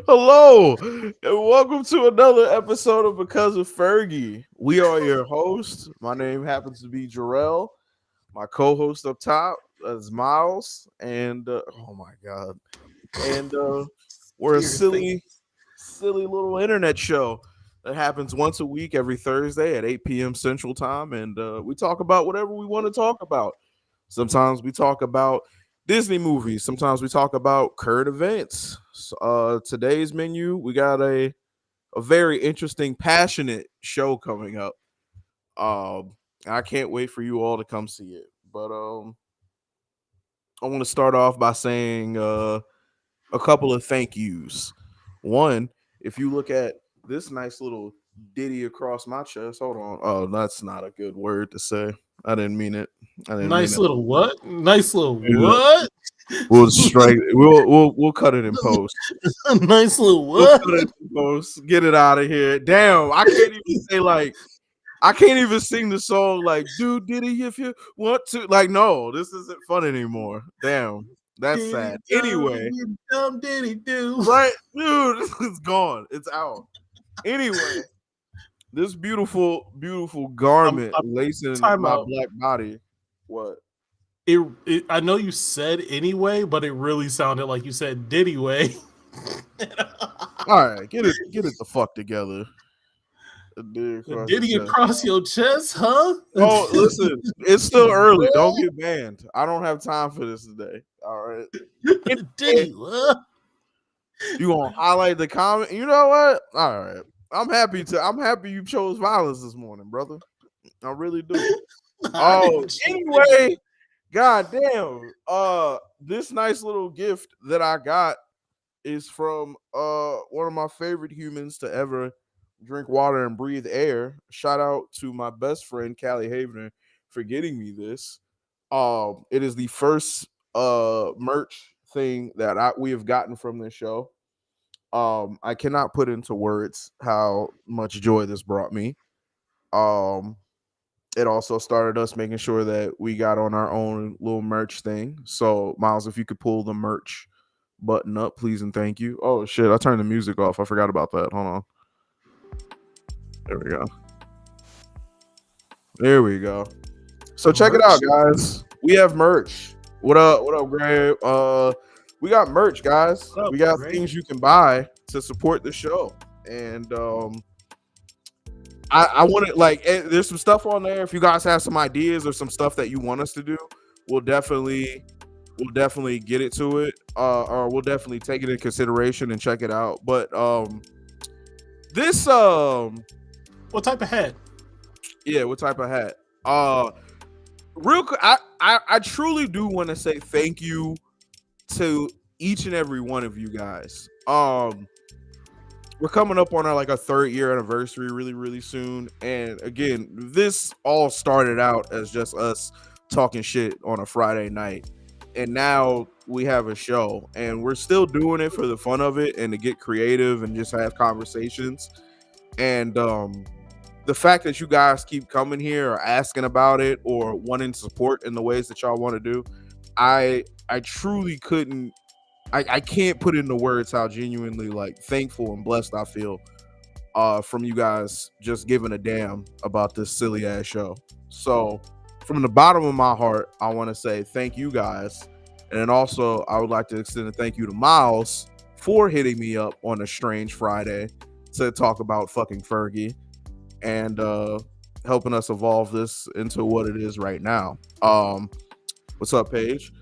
Hello, and welcome to another episode of Because of Fergie. We are your hosts. My name happens to be Jarrell. My co-host up top is Miles, and oh my god, and we're a silly little internet show that happens once a week every Thursday at 8 p.m. Central Time, and we talk about whatever we want to talk about. Sometimes we talk about Disney movies. Sometimes we talk about current events. Today's menu, we got a very interesting, passionate show coming up. I can't wait for you all to come see it. But I want to start off by saying a couple of thank yous. One, if you look at this nice little ditty across my chest, hold on. Oh, that's not a good word to say. I didn't mean it. I didn't mean Nice it. little what? Nice little Yeah. what? We'll strike. We'll cut it in post. Nice little We'll what? cut it in post. Get it out of here. Damn, I can't even say like I can't even sing the song like "Dude Diddy if you want to." Like, no, this isn't fun anymore. Damn, that's sad. Anyway, Dumb diddy do. right, dude, it's gone. It's out. Anyway, this beautiful garment I'm lacing time my out. black body. What? I know you said anyway, but it really sounded like you said Diddy way. All right, get it the fuck together. Diddy across your chest, huh? Oh, listen, it's still early. Don't get banned. I don't have time for this today. All right. Diddy, what? You gonna highlight the comment? You know what? All right. I'm happy you chose violence this morning, brother. I really do. Oh, anyway, goddamn. This nice little gift that I got is from one of my favorite humans to ever drink water and breathe air. Shout out to my best friend Callie Havener for getting me this. It is the first merch thing that we have gotten from this show. I cannot put into words how much joy this brought me. Um, it also started us making sure that we got on our own little merch thing. So, Miles, if you could pull the merch button up, please and thank you. Oh shit, I turned the music off. I forgot about that. Hold on. There we go. There we go. So check it out, guys. We have merch. What up? What up, Greg? We got merch, guys. Up, we got Greg? things you can buy to support the show, and I want to like. There's some stuff on there. If you guys have some ideas or some stuff that you want us to do, we'll definitely get it to it, or we'll definitely take it in consideration and check it out. But this What type of hat? yeah, what type of hat? Real quick, I truly do want to say thank you to each and every one of you guys. We're coming up on our third year anniversary really soon, and again, this all started out as just us talking shit on a Friday night, and now we have a show, and we're still doing it for the fun of it and to get creative and just have conversations. And the fact that you guys keep coming here or asking about it or wanting support in the ways that y'all want to do, I truly couldn't. I can't put into words how genuinely thankful and blessed I feel from you guys just giving a damn about this silly ass show. So from the bottom of my heart, I want to say thank you guys. And then also I would like to extend a thank you to Miles for hitting me up on a strange Friday to talk about fucking Fergie and helping us evolve this into what it is right now. What's up, Paige?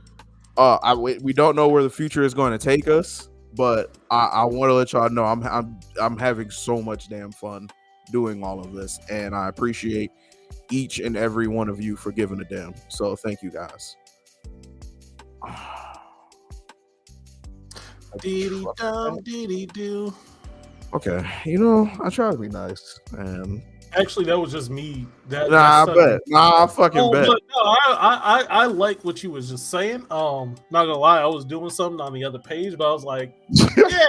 We don't know where the future is going to take us, but I want to let y'all know I'm having so much damn fun doing all of this, and I appreciate each and every one of you for giving a damn. So thank you guys. Diddy dum diddy do. Okay, you know, I try to be nice, and Actually, that was just me. nah, I bet. Nah, I fucking bet. But no, I like what you was just saying. Not gonna lie, I was doing something on the other page, but I was like, yeah.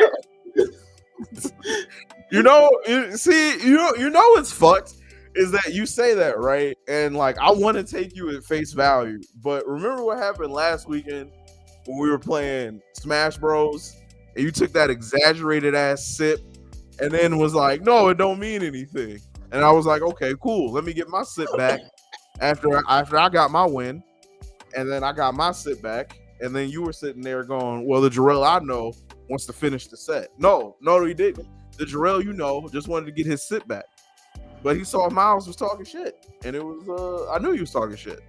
You know, you know what's fucked is that you say that, right? And like I want to take you at face value, but remember what happened last weekend when we were playing Smash Bros. And you took that exaggerated ass sip and then was like, no, it don't mean anything. And I was like, okay, cool. Let me get my sip back after I got my win. And then I got my sip back. And then you were sitting there going, well, the Jarrell I know wants to finish the set. No, he didn't. The Jarrell you know just wanted to get his sit back. But he saw Miles was talking shit. And it was, I knew he was talking shit.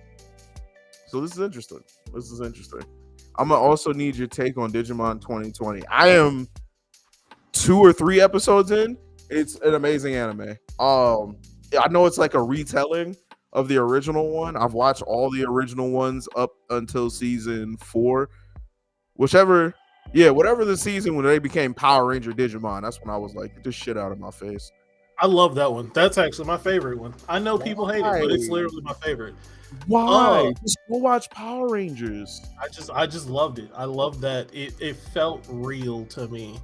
So this is interesting. I'm going to also need your take on Digimon 2020. I am 2 or 3 episodes in. It's an amazing anime. I know it's like a retelling of the original one. I've watched all the original ones up until season 4. Whatever the season when they became Power Ranger Digimon. That's when I was like, get this shit out of my face. I love that one. That's actually my favorite one. I know people hate it, but it's literally my favorite. Why? Just go watch Power Rangers. I just loved it. I love that it felt real to me.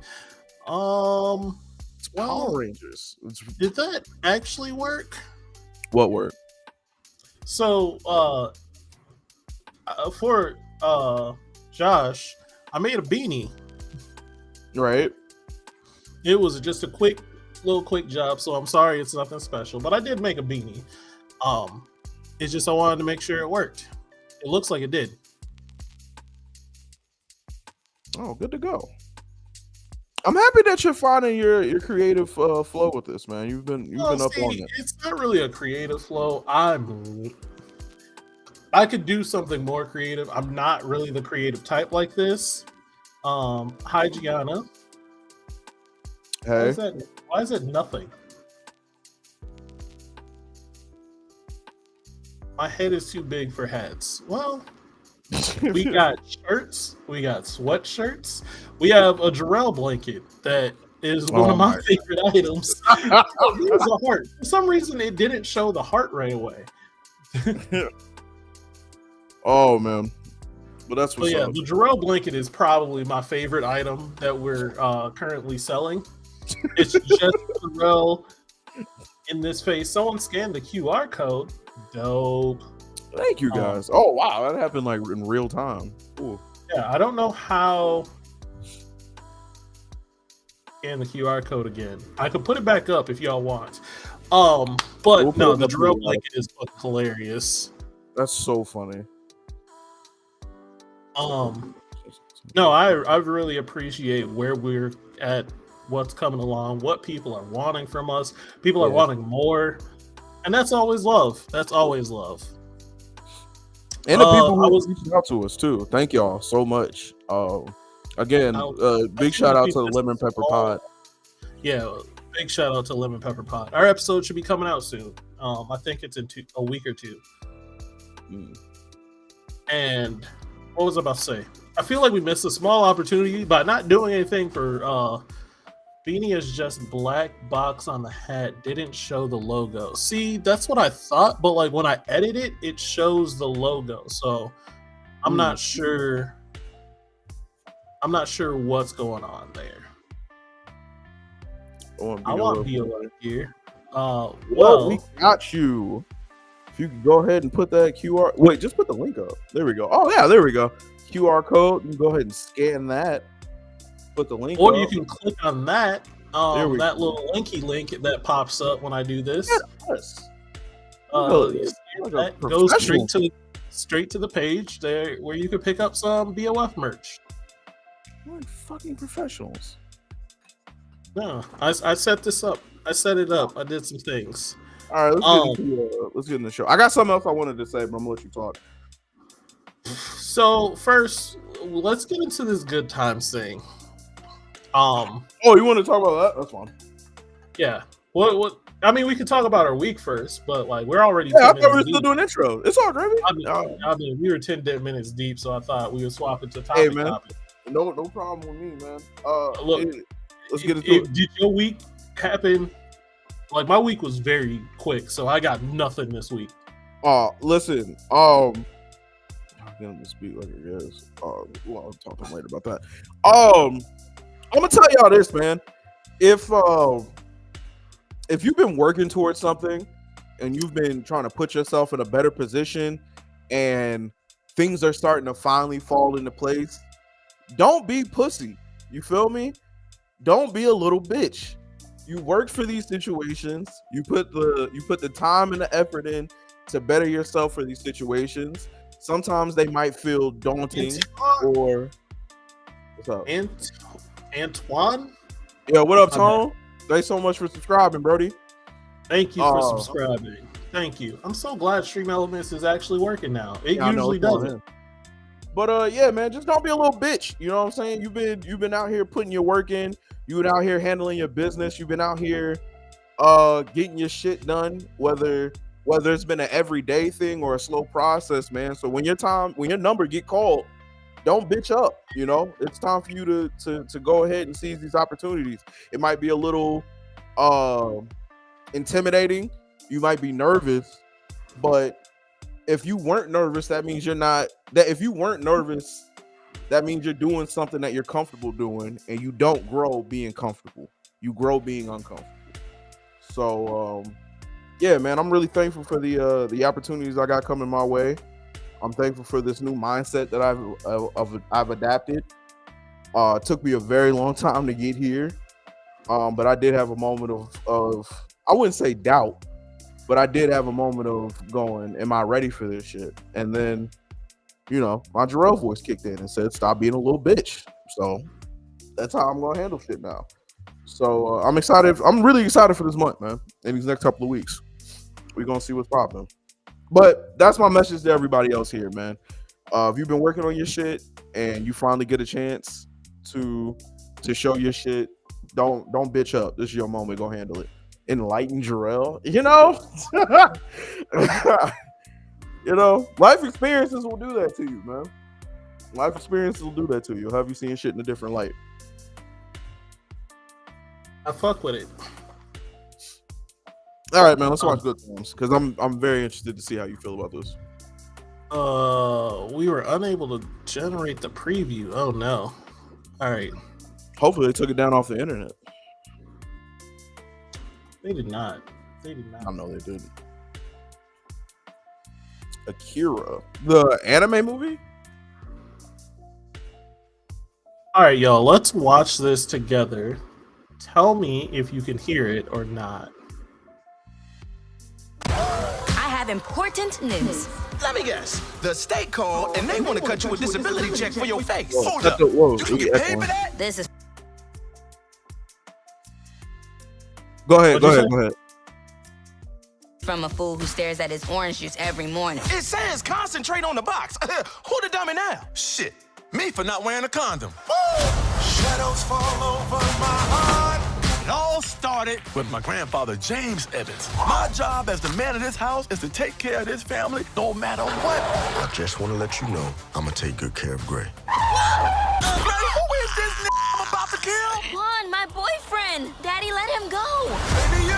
It's Power Rangers. Did that actually work? What worked? So for Josh, I made a beanie. Right. It was just a quick job, so I'm sorry it's nothing special, but I did make a beanie. It's just I wanted to make sure it worked. It looks like it did. Oh, good to go. I'm happy that you're finding your creative flow with this, man. You've been up on it. It's not really a creative flow. I could do something more creative. I'm not really the creative type like this. Hi Gianna. Hey. Why is it nothing? My head is too big for hats. Well, we got shirts, we got sweatshirts, we have a Jarrell blanket that is one of my favorite items. Here's a heart. For some reason, it didn't show the heart right away. Oh man, but that's what's up. The Jarrell blanket is probably my favorite item that we're currently selling. It's just Jarrell in this face. Someone scanned the QR code. Dope. Thank you guys. Oh wow, that happened like in real time. Ooh. Yeah, I don't know how. Scan the QR code again. I could put it back up if y'all want. But no, the Jarrell blanket is fucking hilarious. That's so funny. No, I really appreciate where we're at, what's coming along, what people are wanting from us. People are wanting more, and that's always love. That's always love. And the people who reached out to us too. Thank y'all so much. Again, big shout out to the Lemon Pepper Pod. Yeah, big shout out to Lemon Pepper Pod. Our episode should be coming out soon. I think it's in a week or 2. And what was I about to say? I feel like we missed a small opportunity by not doing anything for Beanie is just black box on the hat, didn't show the logo. See, that's what I thought, but like when I edit it, it shows the logo. So I'm not sure. I'm not sure what's going on there. I want BOF here. Well, we got you. If you can go ahead and put that QR. Wait, just put the link up. There we go. Oh yeah, there we go. QR code. You can go ahead and scan that. Put the link. Or up. you can click on that. That little linky link that pops up when I do this. Yes. That goes straight to the page there where you can pick up some BOF merch. We're fucking professionals. No, I set this up. I set it up. I did some things. All right, let's get in the show. I got something else I wanted to say, but I'm gonna let you talk. So first, let's get into this good times thing. Oh, you want to talk about that? That's fine. Yeah. What? I mean, we could talk about our week first, but like we're already. Yeah, I thought we were still doing intro. It's all gravy. I mean, we were 10 minutes deep, so I thought we would swap it to topic. Hey, man. No problem with me, man. Look, Let's get into it. Did your week happen? Like my week was very quick, so I got nothing this week. Listen. I'm gonna speak like it is. I'll talk to him later about that. I'm gonna tell y'all this, man. If you've been working towards something and you've been trying to put yourself in a better position and things are starting to finally fall into place, don't be pussy. You feel me? Don't be a little bitch. You worked for these situations. You put the time and the effort in to better yourself for these situations. Sometimes they might feel daunting or what's up? Antoine? Yeah, what up, Tone? Thanks so much for subscribing, Brody. Thank you for subscribing. Thank you. I'm so glad Stream Elements is actually working now. It usually doesn't. But yeah, man, just don't be a little bitch. You know what I'm saying? You've been out here putting your work in. You've been out here handling your business. You've been out here getting your shit done, whether it's been an everyday thing or a slow process, man. So when your number get called, don't bitch up. You know, it's time for you to go ahead and seize these opportunities. It might be a little intimidating. You might be nervous, but if you weren't nervous, that means you're not. That if you weren't nervous, that means you're doing something that you're comfortable doing, and you don't grow being comfortable. You grow being uncomfortable. So, yeah, man, I'm really thankful for the opportunities I got coming my way. I'm thankful for this new mindset that I've adapted. It took me a very long time to get here, but I did have a moment of I wouldn't say doubt, but I did have a moment of going, am I ready for this shit? And then, you know, my Jarrell voice kicked in and said, stop being a little bitch. So that's how I'm gonna handle shit now. So I'm excited. I'm really excited for this month, man. In these next couple of weeks, we're gonna see what's popping. But that's my message to everybody else here, man. If you've been working on your shit and you finally get a chance to show your shit, don't bitch up. This is your moment. Go handle it. Enlighten Jarrell, you know. You know, life experiences will do that to you, man. Life experiences will do that to you. It'll have you seeing shit in a different light. I fuck with it. All right, man. Let's watch Good Times because I'm very interested to see how you feel about this. We were unable to generate the preview. Oh no. All right. Hopefully they took it down off the internet. They did not. I know they didn't. Akira, the anime movie. All right, y'all. Let's watch this together. Tell me if you can hear it or not. I have important news. Let me guess. The state called and they want to cut you a disability check for your face. Whoa, Hold up. whoa, You can get paid for that? This is Go ahead. from a fool who stares at his orange juice every morning. It says concentrate on the box. Who the dummy now? Shit. Me for not wearing a condom. Shadows fall over my heart. It all started with my grandfather, James Evans. My job as the man of this house is to take care of this family no matter what. I just want to let you know I'm going to take good care of Gray. Who is this I'm about to kill? Juan, my boyfriend. Daddy, let him go. Baby,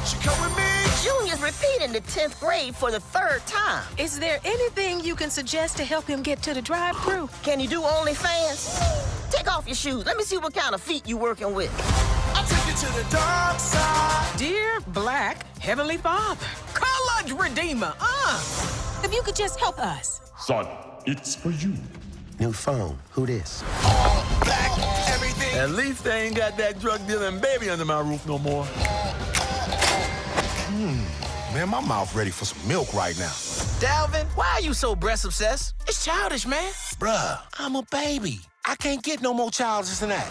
she come with me. Junior's repeating the 10th grade for the 3rd time. Is there anything you can suggest to help him get to the drive-thru? Can you do OnlyFans? Take off your shoes. Let me see what kind of feet you working with. I'll take you to the dark side. Dear Black Heavenly Father, College Redeemer, if you could just help us. Son, it's for you. New phone. Who this? Black, everything. At least they ain't got that drug dealing baby under my roof no more. Man, my mouth ready for some milk right now. Dalvin, why are you so breast obsessed? It's childish, man. Bruh, I'm a baby. I can't get no more childish than that.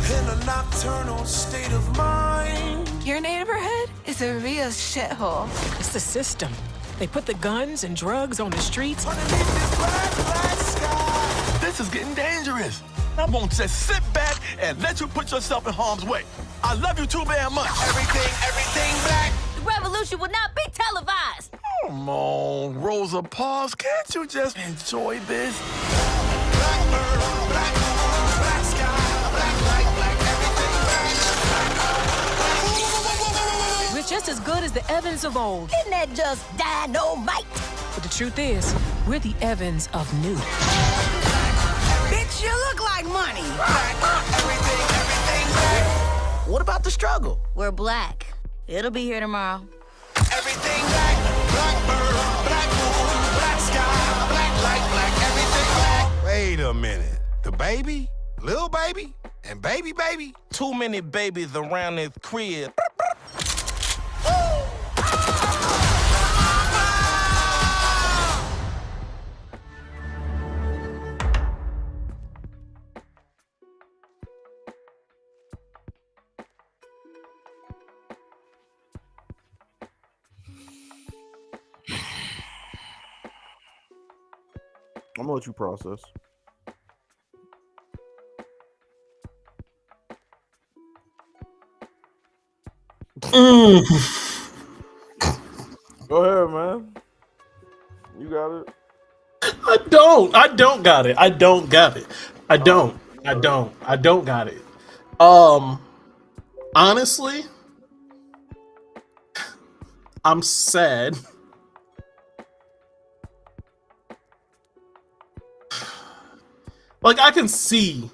In a nocturnal state of mind. Your neighborhood is a real shithole. It's the system. They put the guns and drugs on the streets. Underneath this black sky. This is getting dangerous. I won't just sit back and let you put yourself in harm's way. I love you too very much. Everything black. The revolution will not be televised. Come on, Rosa Parks, can't you just enjoy this? Black sky, black light, black everything. We're just as good as the Evans of old. Isn't that just dynamite? But the truth is, we're the Evans of new. Bitch, you look like money. What about the struggle? We're black. It'll be here tomorrow. Everything black, blackbird, black moon, black sky, black light, black, everything black. Wait a minute. The baby, little baby, and baby baby? Too many babies around this crib. I'm gonna let you process. Go ahead, man. You got it. I don't got it. I don't got it. I don't got it. Honestly, I'm sad. Like I can see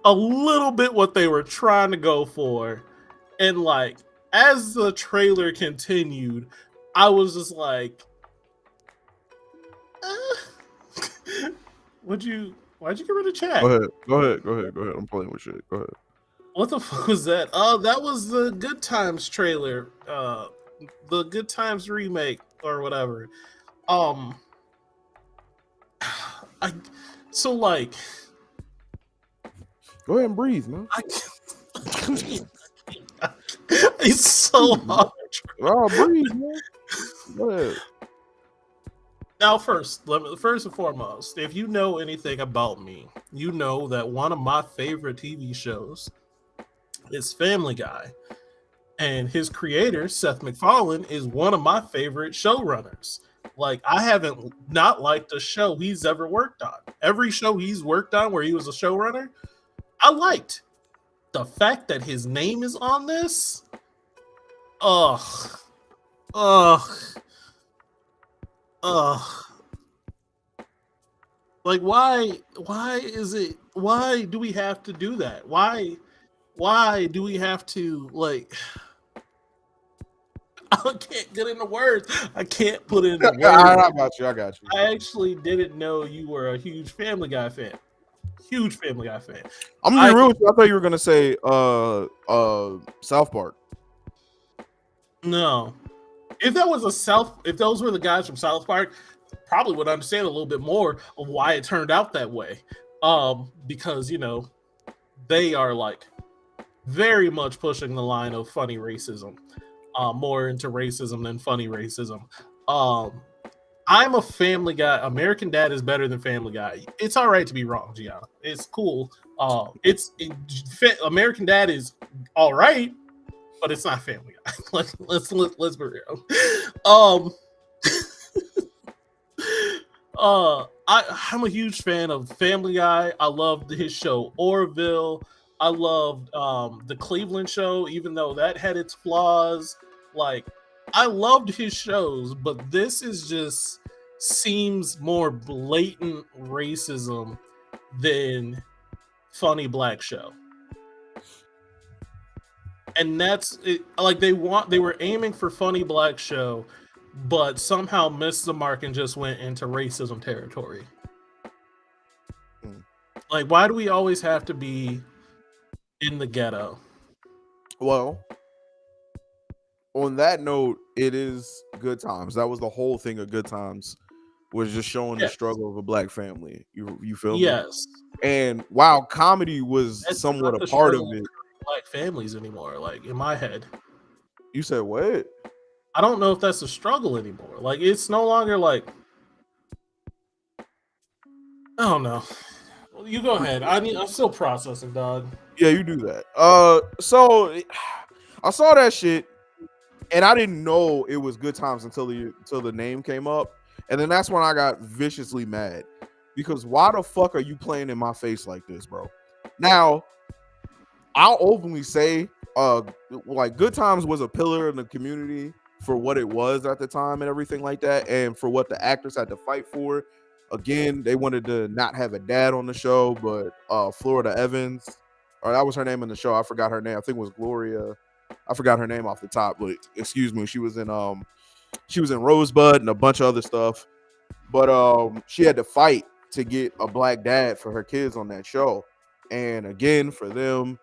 a little bit what they were trying to go for. And like as the trailer continued, I was just like, why'd you get rid of chat? Go ahead. I'm playing with shit. Go ahead. What the fuck was that? Oh, that was the Good Times trailer. The Good Times remake or whatever. So like Go ahead and breathe, man. It's so hard. Oh, breathe, man. Go ahead. Now, first and foremost, if you know anything about me, you know that one of my favorite TV shows is Family Guy. And his creator, Seth MacFarlane, is one of my favorite showrunners. Like, I haven't not liked a show he's ever worked on. Every show he's worked on where he was a showrunner, I liked. The fact that his name is on this, ugh. Like, why do we have to do that? Why do we have to, like, I can't get into words. I can't put it into words. I got you. I actually didn't know you were a huge Family Guy fan. I'm gonna be real with you. I thought you were gonna say South Park. No. If those were the guys from South Park, probably would understand a little bit more of why it turned out that way. Because, you know, they are like very much pushing the line of funny racism. More into racism than funny racism. I'm a Family Guy. American Dad is better than Family Guy. It's all right to be wrong, Gianna. It's cool. American Dad is all right, but it's not Family Guy. let's be real. I'm a huge fan of Family Guy. I loved his show Orville. I loved the Cleveland Show, even though that had its flaws. Like, I loved his shows, but this is just seems more blatant racism than Funny Black Show. And that's it. Like, they were aiming for Funny Black Show, but somehow missed the mark and just went into racism territory. Like, why do we always have to be in the ghetto? Well, on that note, it is Good Times. That was the whole thing of Good Times, was just showing the struggle of a black family. You feel me? Yes. And while comedy was somewhat a part of it, black families anymore. Like, in my head, you said what? I don't know if that's a struggle anymore. Like, it's no longer like, I don't know. Well, you go ahead. I'm still processing, dog. Yeah, you do that. So I saw that shit, and I didn't know it was Good Times until the name came up, and then that's when I got viciously mad, because why the fuck are you playing in my face like this, bro? Now, I'll openly say, like Good Times was a pillar in the community for what it was at the time and everything like that, and for what the actors had to fight for. Again, they wanted to not have a dad on the show, but Florida Evans, or that was her name in the show. I forgot her name. I think it was Gloria. I forgot her name off the top, but excuse me. She was in Rosebud and a bunch of other stuff. But she had to fight to get a black dad for her kids on that show. And again, for them,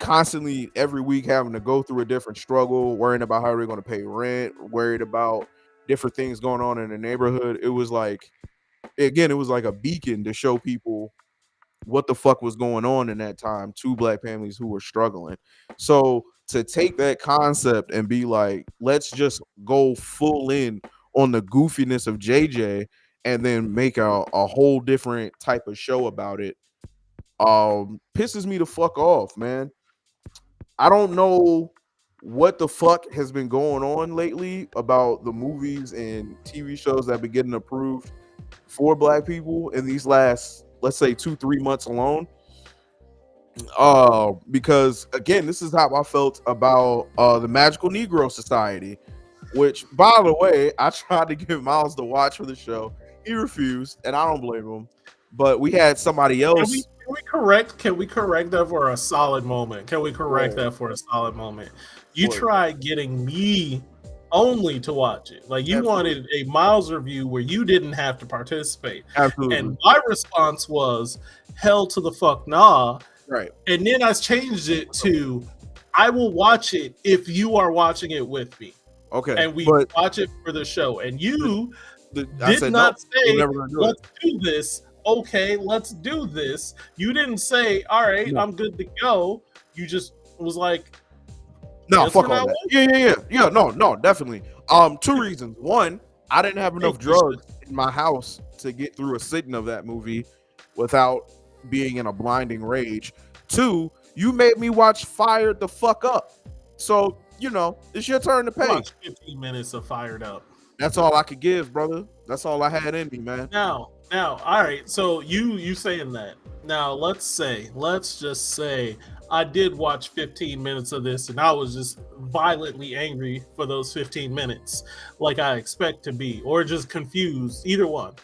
constantly every week having to go through a different struggle, worrying about how they're going to pay rent, worried about different things going on in the neighborhood. It was like a beacon to show people what the fuck was going on in that time to black families who were struggling. So to take that concept and be like, let's just go full in on the goofiness of JJ and then make a whole different type of show about it, pisses me the fuck off, man. I don't know what the fuck has been going on lately about the movies and TV shows that have been getting approved for black people in these last, let's say, 2-3 months alone. Because again, this is how I felt about the Magical Negro Society, which, by the way, I tried to get Miles to watch for the show. He refused, and I don't blame him. But we had somebody else. Can we correct that for a solid moment? Can we correct that for a solid moment? You tried getting me only to watch it. Like, you wanted a Miles review where you didn't have to participate. Absolutely. And my response was, hell to the fuck nah. Right. And then I changed it to, I will watch it if you are watching it with me. Okay. And we watch it for the show. And you did not say, let's do this. Okay, let's do this. You didn't say, all right, I'm good to go. You just was like, no, fuck all that. Yeah, no, definitely. 2 reasons. One, I didn't have enough drugs in my house to get through a sitting of that movie without being in a blinding rage. 2, you made me watch Fired the fuck up. So, it's your turn to pay. Watch 15 minutes of Fired Up. That's all I could give, brother. That's all I had in me, man. Now, all right. So you saying that. Now, let's just say I did watch 15 minutes of this and I was just violently angry for those 15 minutes, like I expect to be, or just confused, either one.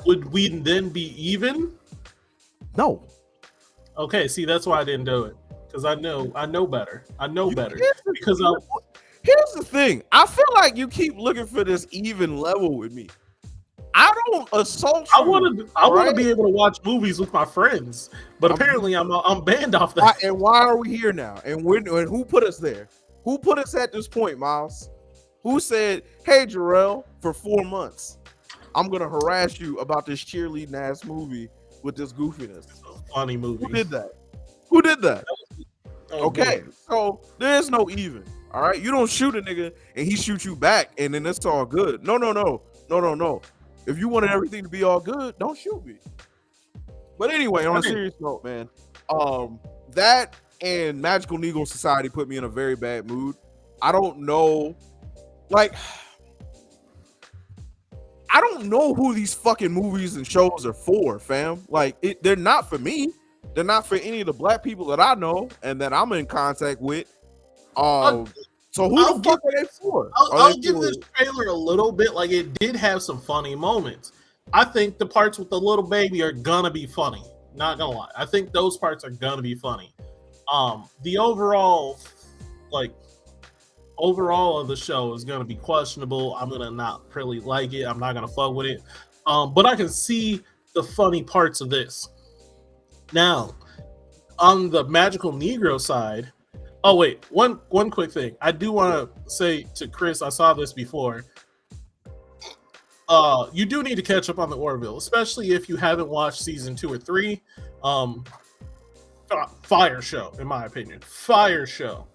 Would we then be even? No. Okay, see, that's why I didn't do it. Because I know better. Because here's the thing. I feel like you keep looking for this even level with me. I don't assault you. I want to be able to watch movies with my friends, but apparently I'm banned off that. And why are we here now? And who put us there? Who put us at this point, Miles? Who said, "Hey, Jarrell, for 4 months, I'm gonna harass you about this cheerleading ass movie with this goofiness"? It's a funny movie. Who did that? Okay, so there's no even. All right, you don't shoot a nigga and he shoots you back, and then it's all good. No. If you wanted everything to be all good, don't shoot me. But anyway, on a serious note, man, that and Magical Negro Society put me in a very bad mood. I don't know, I don't know who these fucking movies and shows are for, fam. They're not for me. They're not for any of the black people that I know and that I'm in contact with. So who the fuck are they for? I'll give this trailer a little bit. Like, it did have some funny moments. I think the parts with the little baby are gonna be funny. Not gonna lie. I think those parts are gonna be funny. The overall of the show is gonna be questionable. I'm gonna not really like it. I'm not gonna fuck with it. But I can see the funny parts of this. Now, on the Magical Negro side. Oh wait, one quick thing. I do want to say to Chris, I saw this before. You do need to catch up on the Orville, especially if you haven't watched season 2 or 3. Fire show, in my opinion. Fire show,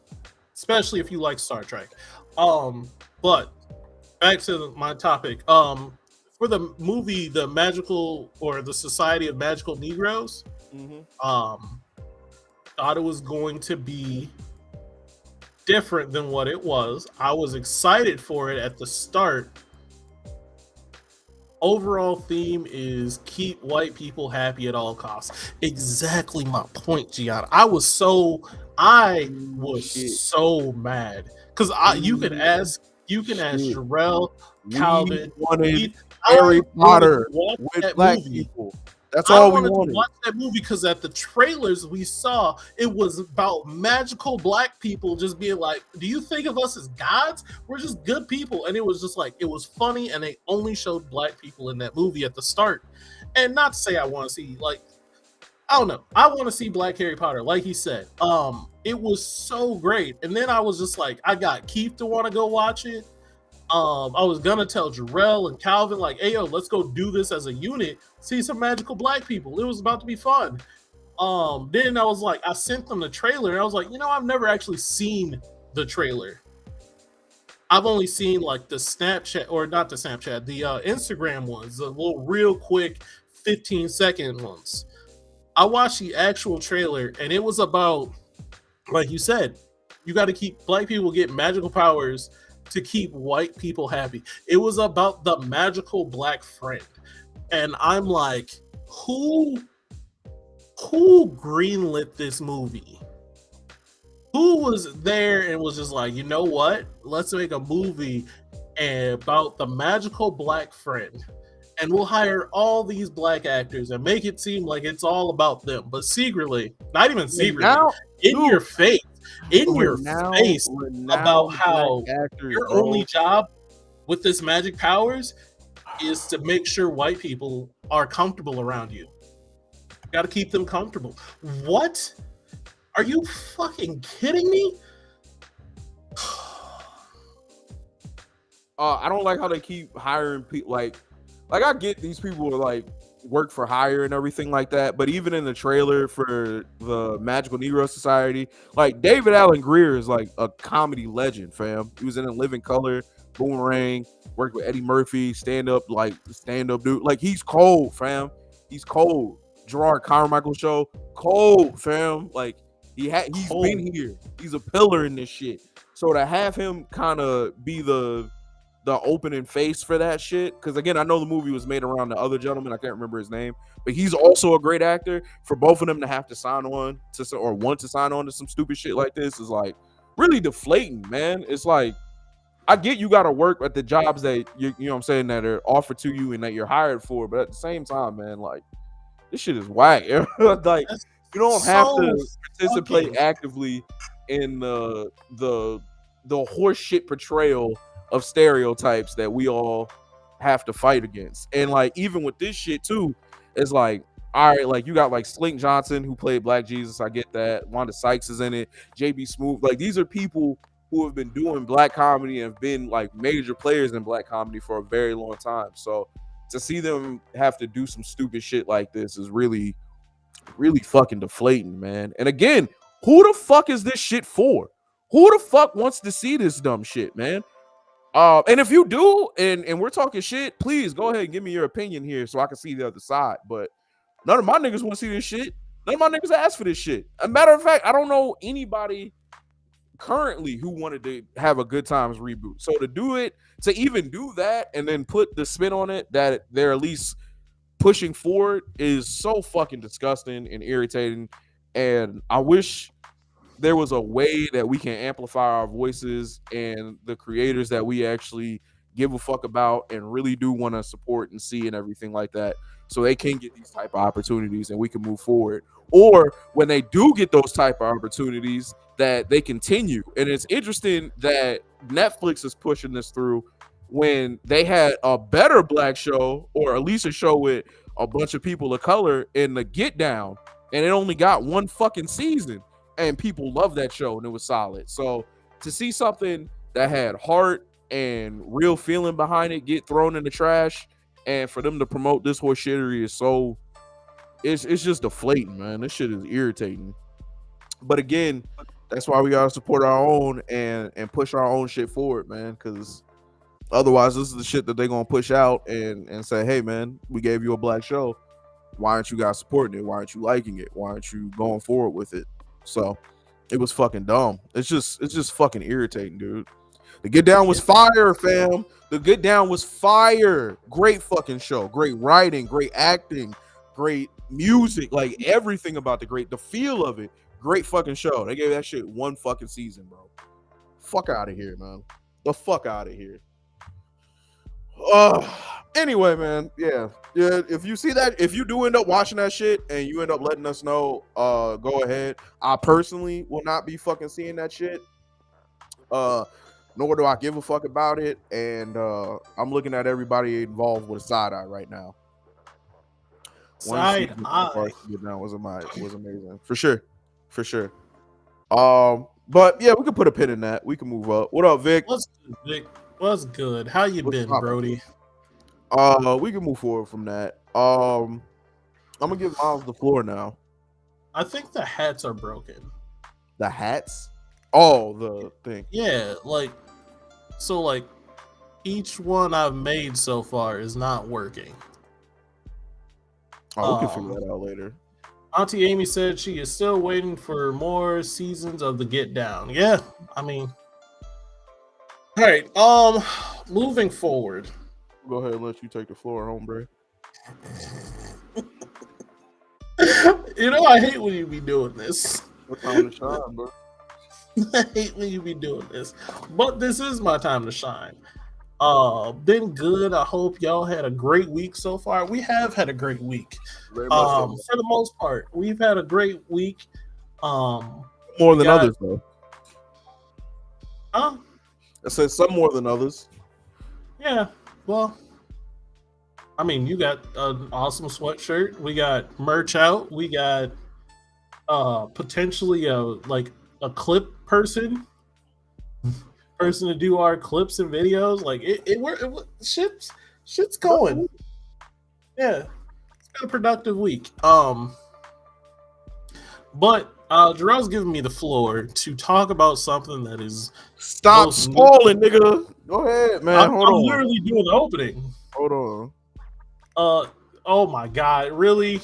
especially if you like Star Trek. But back to my topic. For the movie, the Magical or the Society of Magical Negroes, thought it was going to be different than what it was. I was excited for it at the start, overall theme is keep white people happy at all costs. Exactly my point, Gianna. I was so mad because you can ask Jarrell, Calvin, We wanted I Harry Potter wanted to watch with that black movie. people. That's all we wanted wanted. to watch that movie because at the trailers we saw, it was about magical black people just being like, do you think of us as gods? We're just good people. And it was just like, it was funny, and they only showed black people in that movie at the start. And not to say I want to see, like, I don't know. I want to see Black Harry Potter, like he said. It was so great. And then I was just like, I got Keith to want to go watch it. I was gonna tell Jarrell and Calvin, like, hey yo, let's go do this as a unit, see some magical black people. It was about to be fun. Then I was like, I sent them the trailer, and I was like, I've never actually seen the trailer. I've only seen like the Snapchat, or not the Snapchat, the Instagram ones, the little real quick 15-second ones. I watched the actual trailer, and it was about, like you said, you got to keep black people get magical powers to keep white people happy. It was about the magical black friend. And I'm like, who greenlit this movie? Who was there and was just like, you know what? Let's make a movie about the magical black friend. And we'll hire all these black actors and make it seem like it's all about them. But secretly, not even secretly, your face, about how your only job with this magic powers is to make sure white people are comfortable around you. Got to keep them comfortable. What? Are you fucking kidding me? I don't like how they keep hiring people. Like I get these people are like work for hire and everything like that, but even in the trailer for the Magical Negro Society, like David Alan Grier is like a comedy legend, fam. He was in A Living Color, Boomerang, worked with Eddie Murphy, stand up dude. Like, he's cold, fam. He's cold. Gerard Carmichael show, cold, fam. Like, he's been here. He's a pillar in this shit. So to have him kind of be the opening face for that shit, because again, I know the movie was made around the other gentleman, I can't remember his name, but he's also a great actor. For both of them to have to sign on to, or want to sign on to some stupid shit like this, is like really deflating, man. It's like, I get you got to work at the jobs that you know what I'm saying, that are offered to you and that you're hired for, but at the same time, man, like, this shit is whack. Like, you don't have to participate actively in the horse shit portrayal of stereotypes that we all have to fight against. And like, even with this shit too, it's like, all right, like, you got like Slink Johnson, who played Black Jesus, I get that. Wanda Sykes is in it, JB Smoove. Like, these are people who have been doing black comedy and have been like major players in black comedy for a very long time. So to see them have to do some stupid shit like this is really, really fucking deflating, man. And again, who the fuck is this shit for? Who the fuck wants to see this dumb shit, man? And if you do, and we're talking shit, please go ahead and give me your opinion here so I can see the other side. But none of my niggas want to see this shit. None of my niggas asked for this shit. As a matter of fact, I don't know anybody currently who wanted to have a Good Times reboot. So to even do that and then put the spin on it that they're at least pushing forward is so fucking disgusting and irritating. And I wish there was a way that we can amplify our voices and the creators that we actually give a fuck about and really do want to support and see and everything like that, so they can get these type of opportunities and we can move forward. Or when they do get those type of opportunities, that they continue. And it's interesting that Netflix is pushing this through when they had a better black show, or at least a show with a bunch of people of color, in The Get Down, and it only got one fucking season. And people love that show, and it was solid. So to see something that had heart and real feeling behind it get thrown in the trash, and for them to promote this horse shittery is so, it's just deflating, man. This shit is irritating. But again, that's why we gotta support our own and push our own shit forward, man. Because otherwise, this is the shit that they're gonna push out and say, hey, man, we gave you a black show. Why aren't you guys supporting it? Why aren't you liking it? Why aren't you going forward with it? So it was fucking dumb. It's just fucking irritating, dude. The Get Down was fire, fam. The Get Down was fire. Great fucking show. Great writing, great acting, great music, like everything about the feel of it. Great fucking show. They gave that shit one fucking season, bro. Fuck out of here, man. The fuck out of here. Anyway, man. Yeah. If you see that, if you do end up watching that shit and you end up letting us know, go ahead. I personally will not be fucking seeing that shit. Nor do I give a fuck about it. And I'm looking at everybody involved with a side eye right now. Side eye. Get Down was amazing. For sure. But yeah, we can put a pin in that. We can move up. What up, Vic? What's good, Vic? What's good? How you been, Brody? We can move forward from that. I'm gonna give Miles the floor now. I think the hats are broken. The hats? Oh, the thing. Yeah, like each one I've made so far is not working. Oh, we can figure that out later. Auntie Amy said she is still waiting for more seasons of the Get Down. Yeah, I mean, all right. Moving forward. Go ahead and let you take the floor, hombre. You know, I hate when you be doing this. What time to shine, bro? I hate when you be doing this, but this is my time to shine. Been good. I hope y'all had a great week so far. We have had a great week. For the most part, we've had a great week. More than others, though. I said some more than others. Yeah. Well, I mean, you got an awesome sweatshirt. We got merch out. We got potentially a clip person to do our clips and videos. Like shit's going. Yeah, it's been a productive week. But Jarrell's giving me the floor to talk about something that is stop stalling, nigga. Go ahead, man. I'm literally doing the opening. Hold on. Oh my God, really?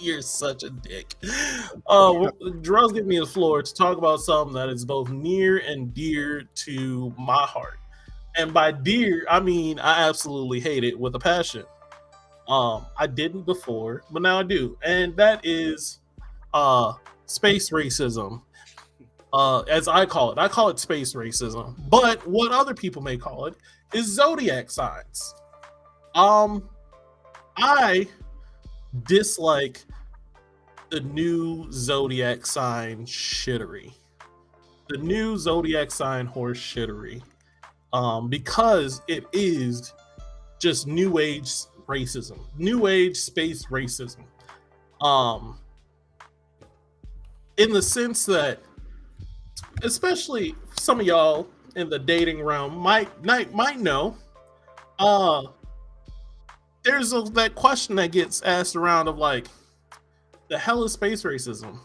You're such a dick. Jarrell's giving me the floor to talk about something that is both near and dear to my heart. And by dear, I mean I absolutely hate it with a passion. I didn't before, but now I do. And that is space racism. As I call it. I call it space racism. But what other people may call it is zodiac signs. I dislike the new zodiac sign shittery. The new zodiac sign horse shittery. Because it is just new age racism. New age space racism. In the sense that, especially some of y'all in the dating realm might know, there's that question that gets asked around of like, the hell is space racism?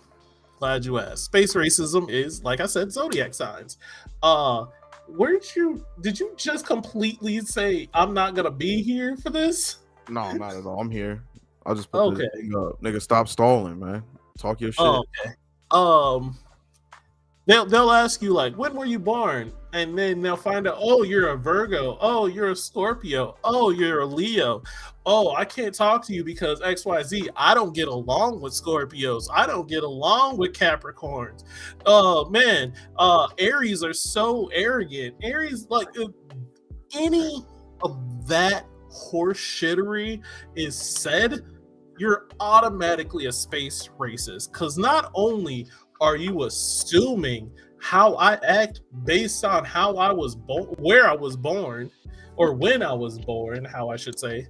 Glad you asked. Space racism is, like I said, zodiac signs. Did you just completely say I'm not gonna be here for this? No, not at all. I'm here. I'll just put this thing up. Nigga, stop stalling, man. Talk your shit. Okay. They'll ask you like, when were you born? And then they'll find out, oh, you're a Virgo. Oh, you're a Scorpio. Oh, you're a Leo. Oh, I can't talk to you because XYZ. I don't get along with Scorpios. I don't get along with Capricorns. Oh, man. Aries are so arrogant. Aries, like, any of that horse shittery is said, you're automatically a space racist. Because not only are you assuming how I act based on how I was born, where I was born, or when I was born, how I should say,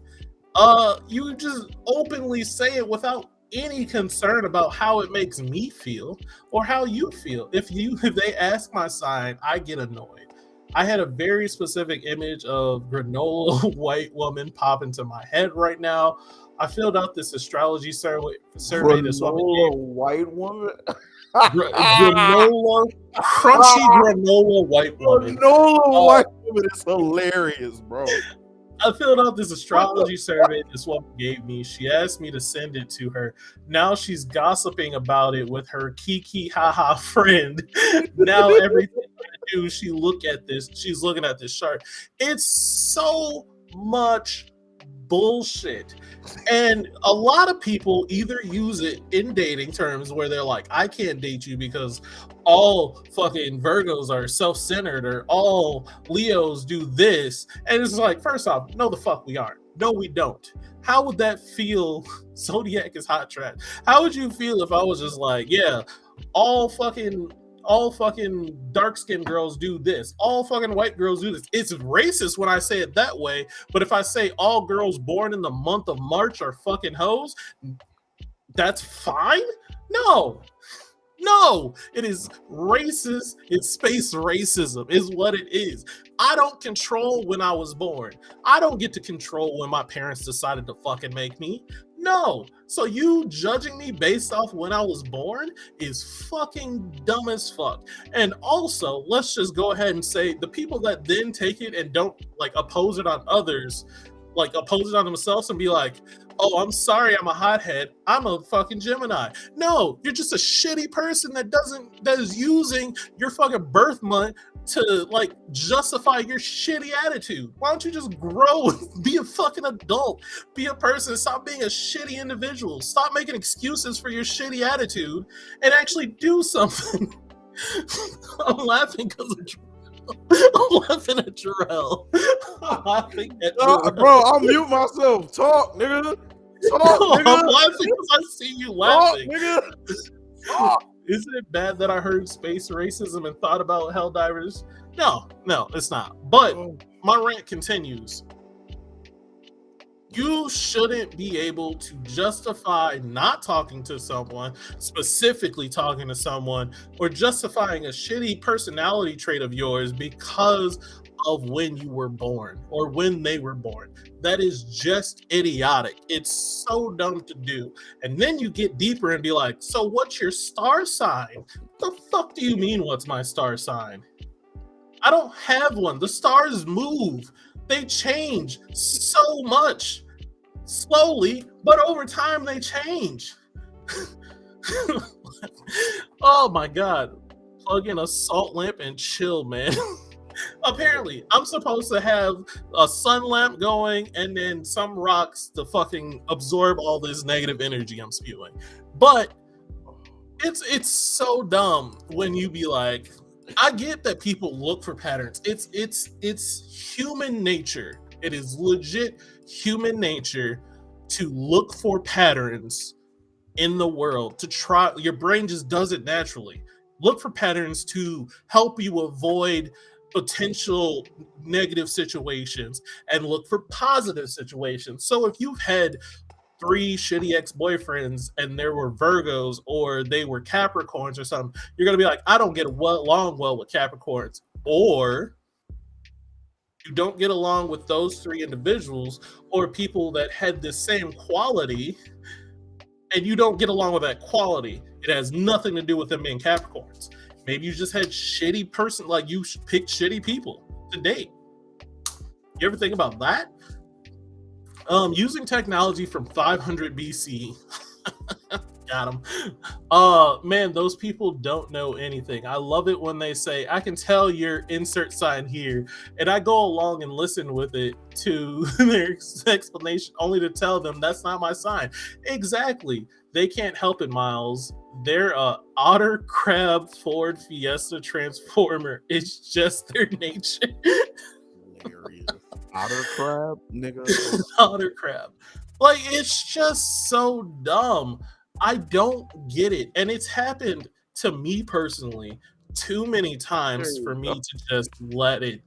you just openly say it without any concern about how it makes me feel or how you feel. If they ask my sign, I get annoyed. I had a very specific image of granola white woman pop into my head right now. I filled out this astrology survey. This white woman. Granola, crunchy granola white woman. Granola white woman is hilarious, bro. I filled out this astrology survey this woman gave me. She asked me to send it to her. Now she's gossiping about it with her kiki haha friend. Now everything I do she look at this? She's looking at this chart. It's so much bullshit. And a lot of people either use it in dating terms where they're like, I can't date you because all fucking Virgos are self-centered or all Leos do this. And it's like, first off, no the fuck we aren't. No, we don't. How would that feel? Zodiac is hot trash. How would you feel if I was just like, yeah, all fucking dark-skinned girls do this. All fucking white girls do this. It's racist when I say it that way, but if I say all girls born in the month of March are fucking hoes, that's fine? No, it is racist. It's space racism is what it is. I don't control when I was born. I don't get to control when my parents decided to fucking make me. No. So you judging me based off when I was born is fucking dumb as fuck. And also, let's just go ahead and say the people that then take it and don't like oppose it on others, like oppose it on themselves and be like, oh, I'm sorry, I'm a hothead. I'm a fucking Gemini. No, you're just a shitty person that is using your fucking birth month to like justify your shitty attitude. Why don't you just grow and be a fucking adult? Be a person. Stop being a shitty individual. Stop making excuses for your shitty attitude and actually do something. I'm laughing because I'm laughing at Jarrell. I'm laughing at Jarrell. Bro, I'll mute myself. Talk, nigga. Talk, nigga. I'm laughing because I see you laughing. Talk, nigga. Talk. Isn't it bad that I heard space racism and thought about Helldivers? No, it's not. But my rant continues. You shouldn't be able to justify not talking to someone, specifically talking to someone, or justifying a shitty personality trait of yours because of when you were born or when they were born. That is just idiotic. It's so dumb to do. And then you get deeper and be like, so what's your star sign? The fuck do you mean what's my star sign? I don't have one. The stars move. They change so much. Slowly, but over time they change. Oh my god. Plug in a salt lamp and chill, man. Apparently, I'm supposed to have a sun lamp going and then some rocks to fucking absorb all this negative energy I'm spewing. But it's so dumb when you be like, I get that people look for patterns. It's human nature. It is legit human nature to look for patterns in the world, to try. Your brain just does it naturally. Look for patterns to help you avoid potential negative situations and look for positive situations. So if you've had 3 shitty ex-boyfriends and there were Virgos or they were Capricorns or something, you're going to be like, I don't get along well with Capricorns. Or you don't get along with those 3 individuals or people that had the same quality and you don't get along with that quality. It has nothing to do with them being Capricorns. Maybe you just had shitty person, like you picked shitty people to date. You ever think about that? Using technology from 500 BC. Got him. Man, those people don't know anything. I love it when they say, I can tell your insert sign here, and I go along and listen with it to their explanation, only to tell them that's not my sign. Exactly. They can't help it, Miles. They're a otter crab Ford Fiesta transformer. It's just their nature. Hilarious. Otter crab, nigga. Otter crab. Like, it's just so dumb. I don't get it. And it's happened to me personally too many times for me to just let it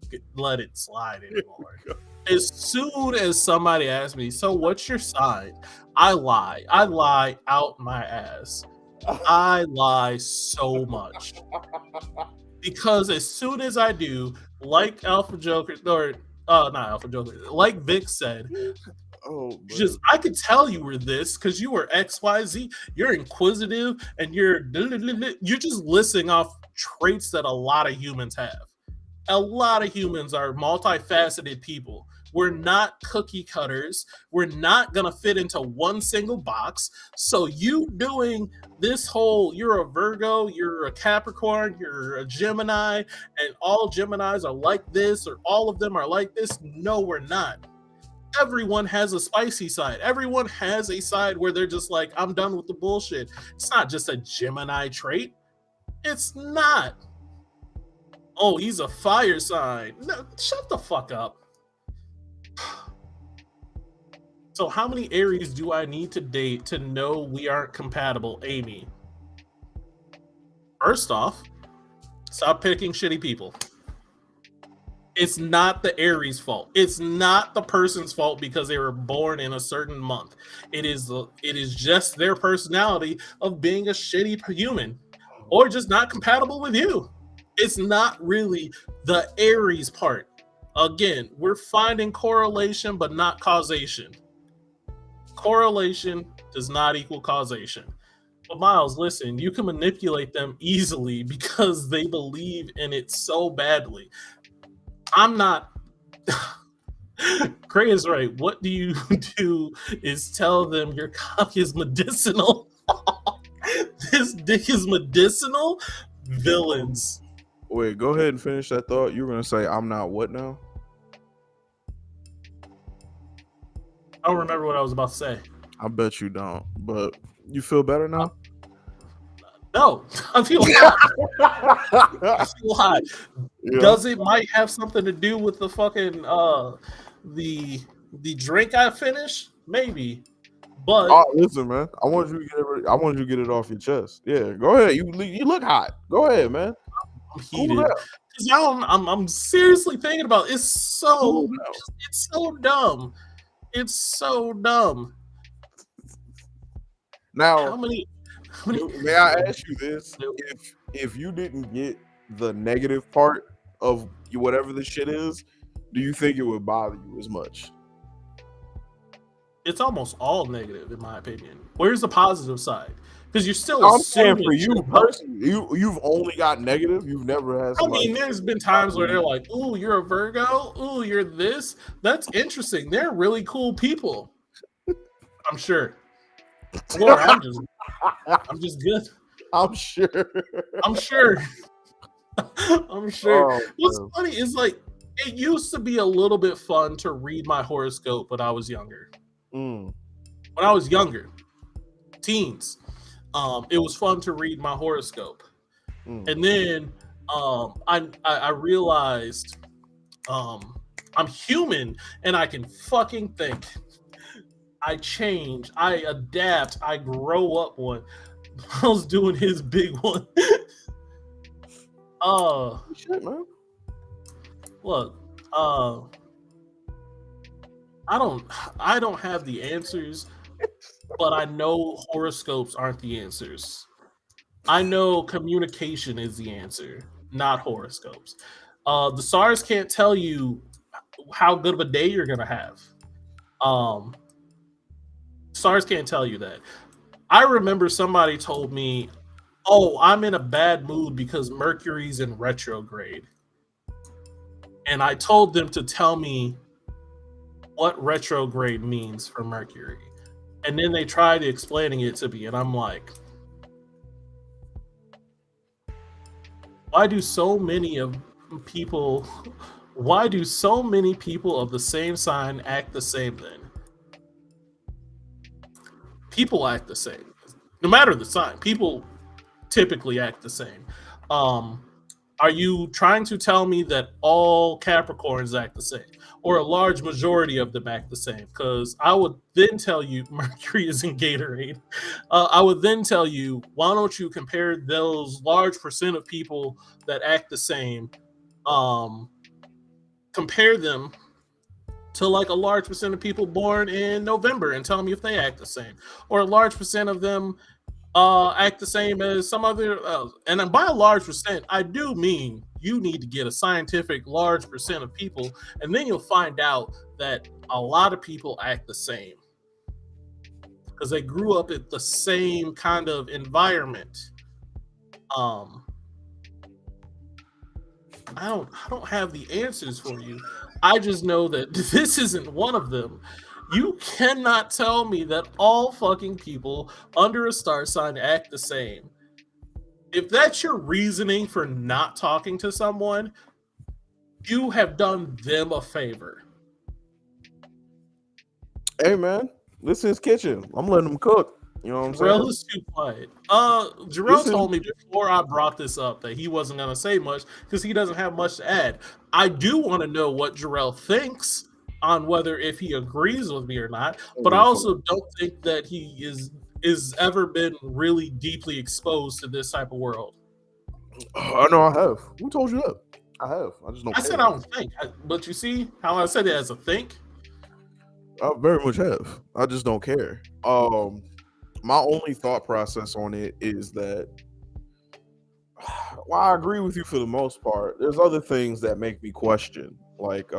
slide anymore. As soon as somebody asks me, so what's your sign? I lie. I lie out my ass. I lie so much. Because as soon as I do, like Alpha Joker, or not Alpha Joker, like Vic said, just I could tell you were this because you were XYZ. You're inquisitive and you're just listing off traits that a lot of humans have. A lot of humans are multifaceted people We're not cookie cutters. We're not going to fit into one single box. So you doing this whole, you're a Virgo, you're a Capricorn, you're a Gemini, and all Geminis are like this, or all of them are like this. No, we're not. Everyone has a spicy side. Everyone has a side where they're just like, I'm done with the bullshit. It's not just a Gemini trait. It's not. Oh, he's a fire sign. No, shut the fuck up. So how many Aries do I need to date to know we aren't compatible, Amy? First off, stop picking shitty people. It's not the Aries' fault. It's not the person's fault because they were born in a certain month. It is just their personality of being a shitty human or just not compatible with you. It's not really the Aries part. Again, we're finding correlation but not causation. Correlation does not equal causation. But Miles, listen, you can manipulate them easily because they believe in it so badly. I'm not. Cray is right. What do you do is tell them your cock is medicinal. This dick is medicinal. Villains. Wait, go ahead and finish that thought. You were gonna say I'm not what now? I don't remember what I was about to say. I bet you don't. But you feel better now? No, I feel hot. I feel hot. Yeah. Does it might have something to do with the fucking the drink I finished? Maybe. But Oh, listen, man. I want you to get it off your chest. Yeah, go ahead. You look hot. Go ahead, man. I'm heated. Because I'm seriously thinking about it. It's so dumb. It's so dumb. Now, How many may I ask you this? If you didn't get the negative part of whatever the shit is, do you think it would bother you as much? It's almost all negative, in my opinion. Where's the positive side? Because you're still. I'm saying for you personally, you've only got negative. You've never had. I mean, there's been times where they're like, "Ooh, you're a Virgo. Ooh, you're this." That's interesting. They're really cool people. I'm sure. Or I'm just good. I'm sure. I'm sure. I'm sure. Oh, What's man. funny is like it used to be a little bit fun to read my horoscope when I was younger. Mm. When I was younger, teens, it was fun to read my horoscope. And then I realized I'm human and I can fucking think. I change, I adapt, I grow up one. I was doing his big one. Shit, man. Look, I don't have the answers, but I know horoscopes aren't the answers. I know communication is the answer, not horoscopes. The SARS can't tell you how good of a day you're gonna have. SARS can't tell you that. I remember somebody told me, "Oh, I'm in a bad mood because Mercury's in retrograde." And I told them to tell me what retrograde means for Mercury. And then they tried explaining it to me, and I'm like, why do so many people of the same sign act the same then? People act the same. No matter the sign, people typically act the same. Are you trying to tell me that all Capricorns act the same? Or a large majority of them act the same? Because I would then tell you Mercury is in Gatorade. I would then tell you, why don't you compare those large percent of people that act the same, compare them to like a large percent of people born in November and tell me if they act the same. Or a large percent of them act the same as some other, and by a large percent, I do mean you need to get a scientific large percent of people, and then you'll find out that a lot of people act the same because they grew up in the same kind of environment. I don't have the answers for you. I just know that this isn't one of them. You cannot tell me that all fucking people under a star sign act the same. If that's your reasoning for not talking to someone, you have done them a favor. Hey man, this is kitchen. I'm letting them cook. You know what I'm saying? Jarrell is too quiet. Jarrell Listen. told me before I brought this up that he wasn't gonna say much because he doesn't have much to add. I do want to know what Jarrell thinks on whether if he agrees with me or not, but I also don't think that he is ever been really deeply exposed to this type of world. I know I have. Who told you that? I have. I just don't. I said I don't think, but you see how I said it as a think. I very much have. I just don't care. My only thought process on it is that, while I agree with you for the most part, there's other things that make me question. Like,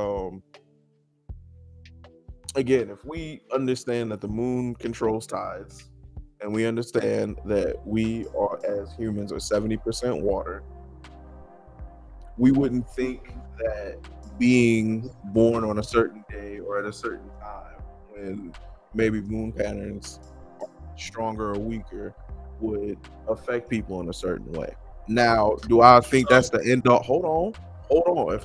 again, if we understand that the moon controls tides, and we understand that we are, as humans, are 70% water, we wouldn't think that being born on a certain day or at a certain time when maybe moon patterns are stronger or weaker would affect people in a certain way. Now, do I think that's the end all? Hold on.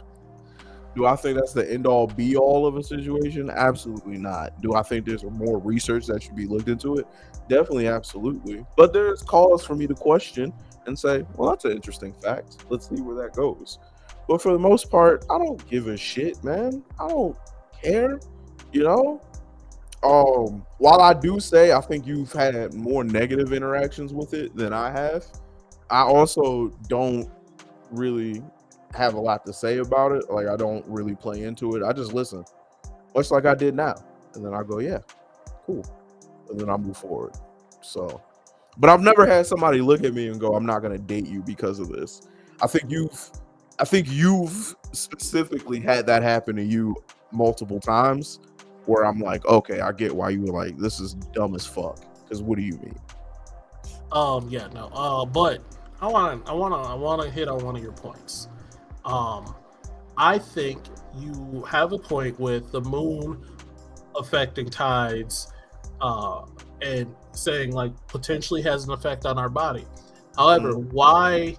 Do I think that's the end all be all of a situation? Absolutely not. Do I think there's more research that should be looked into it? Definitely, absolutely. But there's cause for me to question and say, well, that's an interesting fact. Let's see where that goes. But for the most part, I don't give a shit, man. I don't care, you know? While I do say I think you've had more negative interactions with it than I have, I also don't really have a lot to say about it. Like, I don't really play into it. I just listen, much like I did now. And then I go, yeah, cool. And then I move forward. So, but I've never had somebody look at me and go, I'm not going to date you because of this. I think you've specifically had that happen to you multiple times where I'm like, okay, I get why you were like, this is dumb as fuck. Because what do you mean? Yeah, no. But I wanna hit on one of your points. I think you have a point with the moon affecting tides, and saying like potentially has an effect on our body. However, why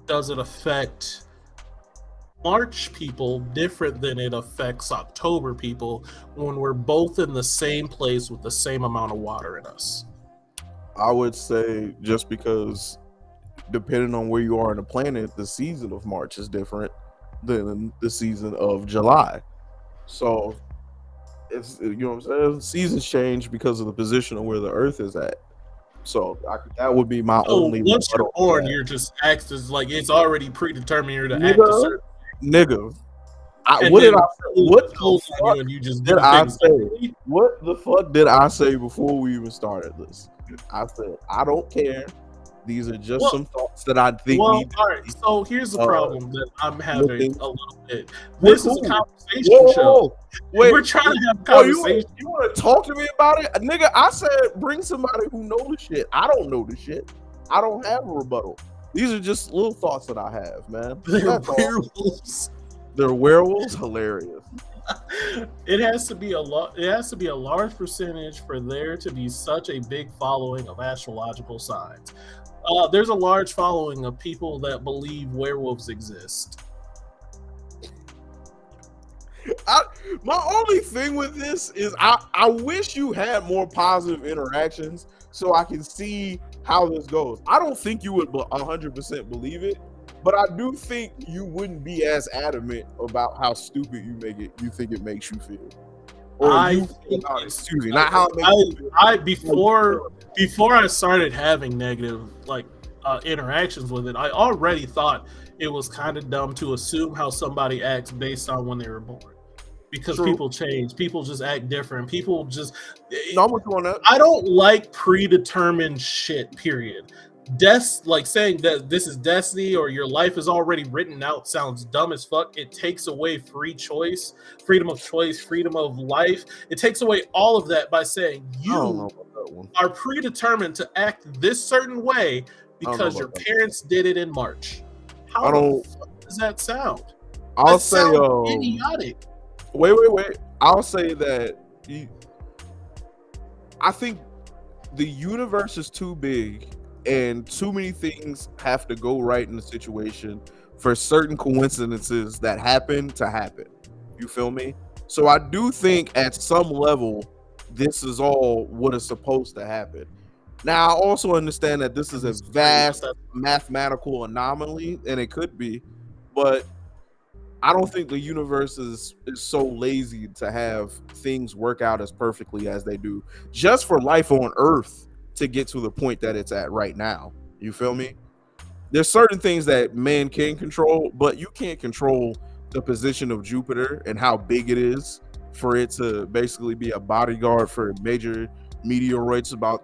does it affect March people different than it affects October people when we're both in the same place with the same amount of water in us? I would say just because depending on where you are on the planet, the season of March is different than the season of July. So it's, you know what I'm saying? Seasons change because of the position of where the Earth is at. So that would be my only. Once you're born, you're just asked as like it's already predetermined you're to act a certain nigga. And What did then I say? What the on fuck you and you just did do I things say? What the fuck did I say before we even started this? I said I don't care. These are just some thoughts that I think. Well, all right. So here's the problem that I'm having a little bit. This This is a conversation show. Wait, We're trying to have a conversation. You want to talk to me about it, nigga? I said bring somebody who knows the shit. I don't know the shit. I don't have a rebuttal. These are just little thoughts that I have, man. They're werewolves. They're werewolves. Hilarious. It has to be a lot. It has to be a large percentage for there to be such a big following of astrological signs. There's a large following of people that believe werewolves exist. My only thing with this is I wish you had more positive interactions so I can see how this goes. I don't think you would 100% believe it, but I do think you wouldn't be as adamant about how stupid you think it makes you feel. Excuse me, not how it makes you feel. Before I started having negative interactions with it, I already thought it was kind of dumb to assume how somebody acts based on when they were born. Because people change, people just act different. People just no, I'm with you on that. I don't like predetermined shit, period. Like saying that this is destiny or your life is already written out sounds dumb as fuck. It takes away free choice, freedom of choice, freedom of life. It takes away all of that by saying you are predetermined to act this certain way because your parents did it in March. How the fuck does that sound? I'll That say, sounds idiotic. wait. I'll say that I think the universe is too big and too many things have to go right in the situation for certain coincidences that happen to happen. You feel me? So I do think at some level, this is all what is supposed to happen. Now, I also understand that this is a vast mathematical anomaly, and it could be, but I don't think the universe is so lazy to have things work out as perfectly as they do, just for life on Earth to get to the point that it's at right now. You feel me? There's certain things that man can control, but you can't control the position of Jupiter and how big it is for it to basically be a bodyguard for major meteoroids about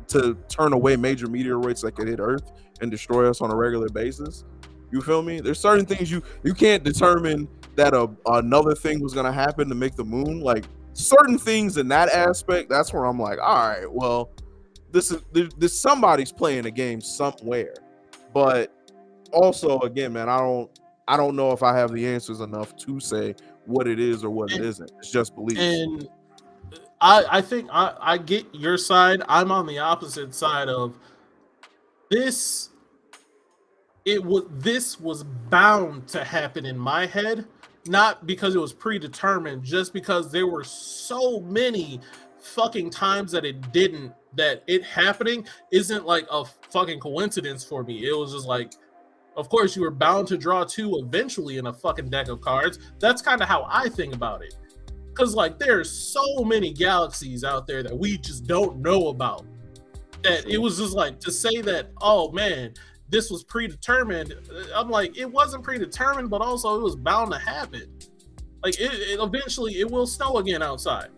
to turn away major meteoroids that could hit Earth and destroy us on a regular basis. You feel me? There's certain things you can't determine that another thing was gonna happen to make the moon. Like certain things in that aspect, that's where I'm like, all right, well, this somebody's playing a game somewhere. But also, again, man, I don't know if I have the answers enough to say what it is or what it isn't. It's just belief. And I think I get your side. I'm on the opposite side of this. This was bound to happen in my head, not because it was predetermined, just because there were so many fucking times that it didn't, that it happening isn't like a fucking coincidence for me. It was just like, of course you were bound to draw two eventually in a fucking deck of cards. That's kind of how I think about it. Because like there's so many galaxies out there that we just don't know about, that it was just like to say that, oh man, this was predetermined. I'm like, it wasn't predetermined, but also it was bound to happen. Like it eventually it will snow again outside.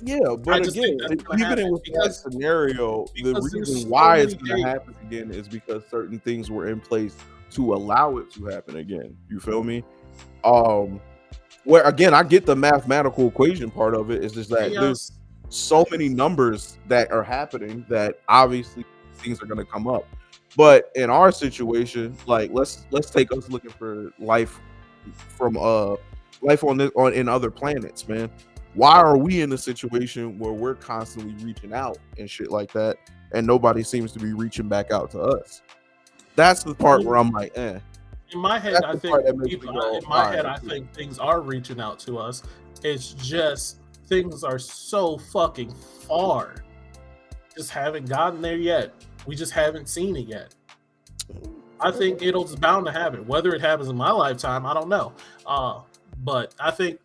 Yeah, but again, even with that scenario, the reason why it's going to happen again is because certain things were in place to allow it to happen again. You feel me? Where again, I get the mathematical equation part of it. It's just that there's so many numbers that are happening that obviously things are going to come up. But in our situation, like let's take us looking for life from life on in other planets, man. Why are we in a situation where we're constantly reaching out and shit like that, and nobody seems to be reaching back out to us? That's the part where I'm like, eh. In my head, I think I think things are reaching out to us. It's just things are so fucking far. Just haven't gotten there yet. We just haven't seen it yet. I think it's bound to happen. Whether it happens in my lifetime, I don't know. But I think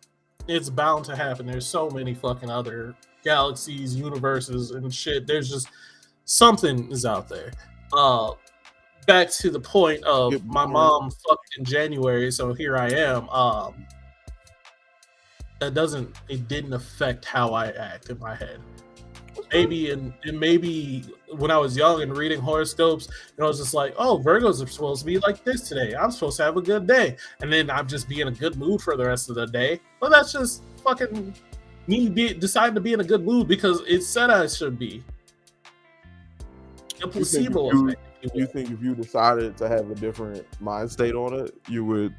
it's bound to happen. There's so many fucking other galaxies, universes, and shit. There's just something is out there. Back to the point of my mom fucked in January, so here I am. It didn't affect how I act in my head. Maybe when I was young and reading horoscopes, I was just like, oh, Virgos are supposed to be like this today. I'm supposed to have a good day. And then I'm just be in a good mood for the rest of the day. But that's just fucking me deciding to be in a good mood because it said I should be. A placebo effect. You think if you decided to have a different mind state on it, you would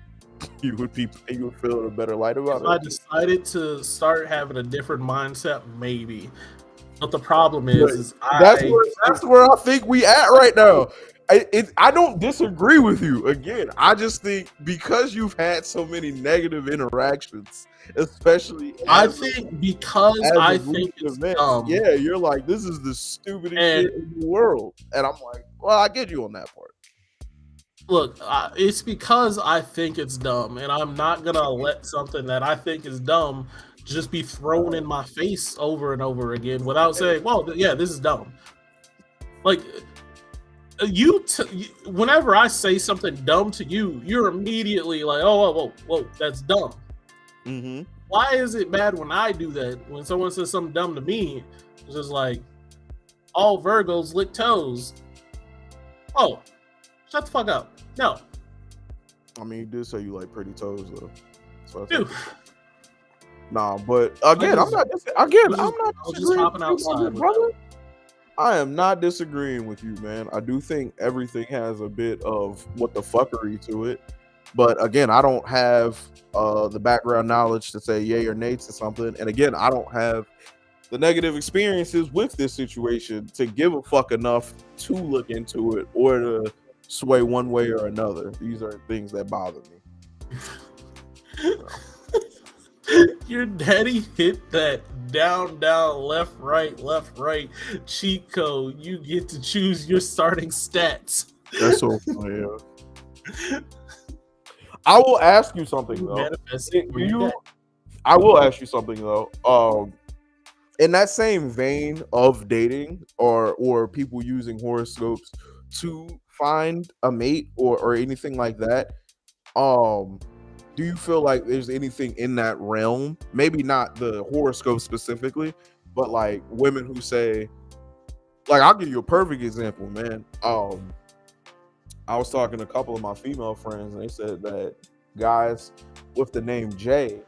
feel a better light about it? If I decided to start having a different mindset, maybe. But the problem is that's where I think we at right now. I don't disagree with you. Again, I just think because you've had so many negative interactions, especially because I think it's dumb. Yeah, you're like, this is the stupidest shit in the world, and I'm like, well, I get you on that part. Look, it's because I think it's dumb, and I'm not gonna let something that I think is dumb just be thrown in my face over and over again without saying, well, yeah, this is dumb. Like whenever I say something dumb to you, you're immediately like, oh, whoa, that's dumb. Mm-hmm. Why is it bad when I do that? When someone says something dumb to me, it's just like, all Virgos lick toes. Oh, shut the fuck up. No. I mean, you did say you like pretty toes, though. So Dude. Nah, but again, I'm not disagreeing with you, brother. I am not disagreeing with you, man. I do think everything has a bit of what the fuckery to it. But again, I don't have the background knowledge to say yay or nay to something. And again, I don't have the negative experiences with this situation to give a fuck enough to look into it or to sway one way or another. These are things that bother me. Your daddy hit that down, left, right cheat code. You get to choose your starting stats. That's so funny. Yeah. I will ask you something though. I will ask you something though. In that same vein of dating or people using horoscopes to find a mate or anything like that, do you feel like there's anything in that realm? Maybe not the horoscope specifically, but like women who say, like, I'll give you a perfect example, man. I was talking to a couple of my female friends, and they said that guys with the name Jay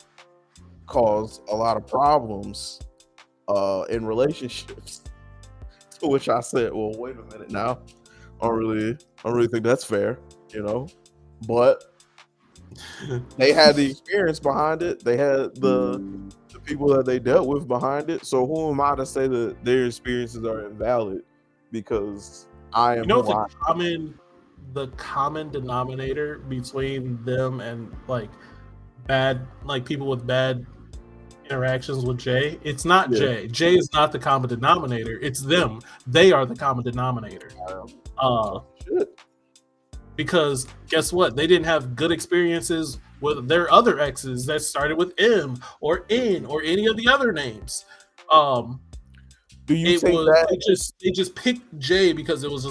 cause a lot of problems in relationships. To which I said, well, wait a minute now. I don't really think that's fair, you know. But they had the experience behind it. They had the people that they dealt with behind it. So who am I to say that their experiences are invalid? Because I am. You know, the common denominator between them and like people with bad interactions with Jay, it's not Jay. Jay is not the common denominator. It's them. They are the common denominator. Because guess what? They didn't have good experiences with their other exes that started with M or N or any of the other names. Do you think that they just picked Jay because it was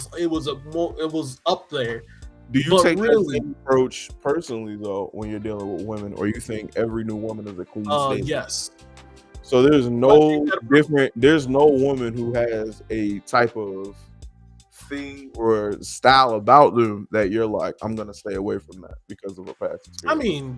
up there? Do you take that same approach personally though when you're dealing with women, or you think every new woman is a clean slate? Yes. So there's no woman who has a type of thing or style about them that you're like, I'm gonna stay away from that because of a past experience. I mean,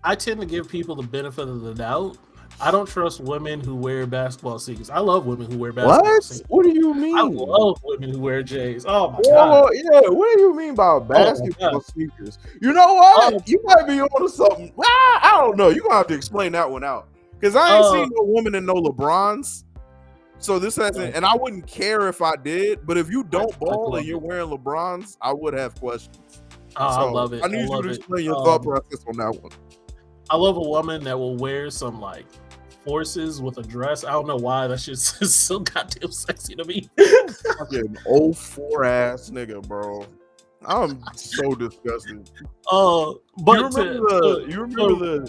I tend to give people the benefit of the doubt. I don't trust women who wear basketball sneakers. I love women who wear basketball sneakers. What do you mean? I love women who wear J's. Oh my god! Yeah, what do you mean by basketball sneakers? You know what? You might be onto something. I don't know. You're gonna have to explain that one out because I ain't seen no woman in no LeBrons. So this hasn't, and I wouldn't care if I did. But if you don't ball and you're wearing LeBrons, I would have questions. I love it. I need you to explain your thought process on that one. I love a woman that will wear some like forces with a dress. I don't know why that shit's so goddamn sexy to me. Fucking old 4 ass nigga, bro. I'm so disgusted. But you remember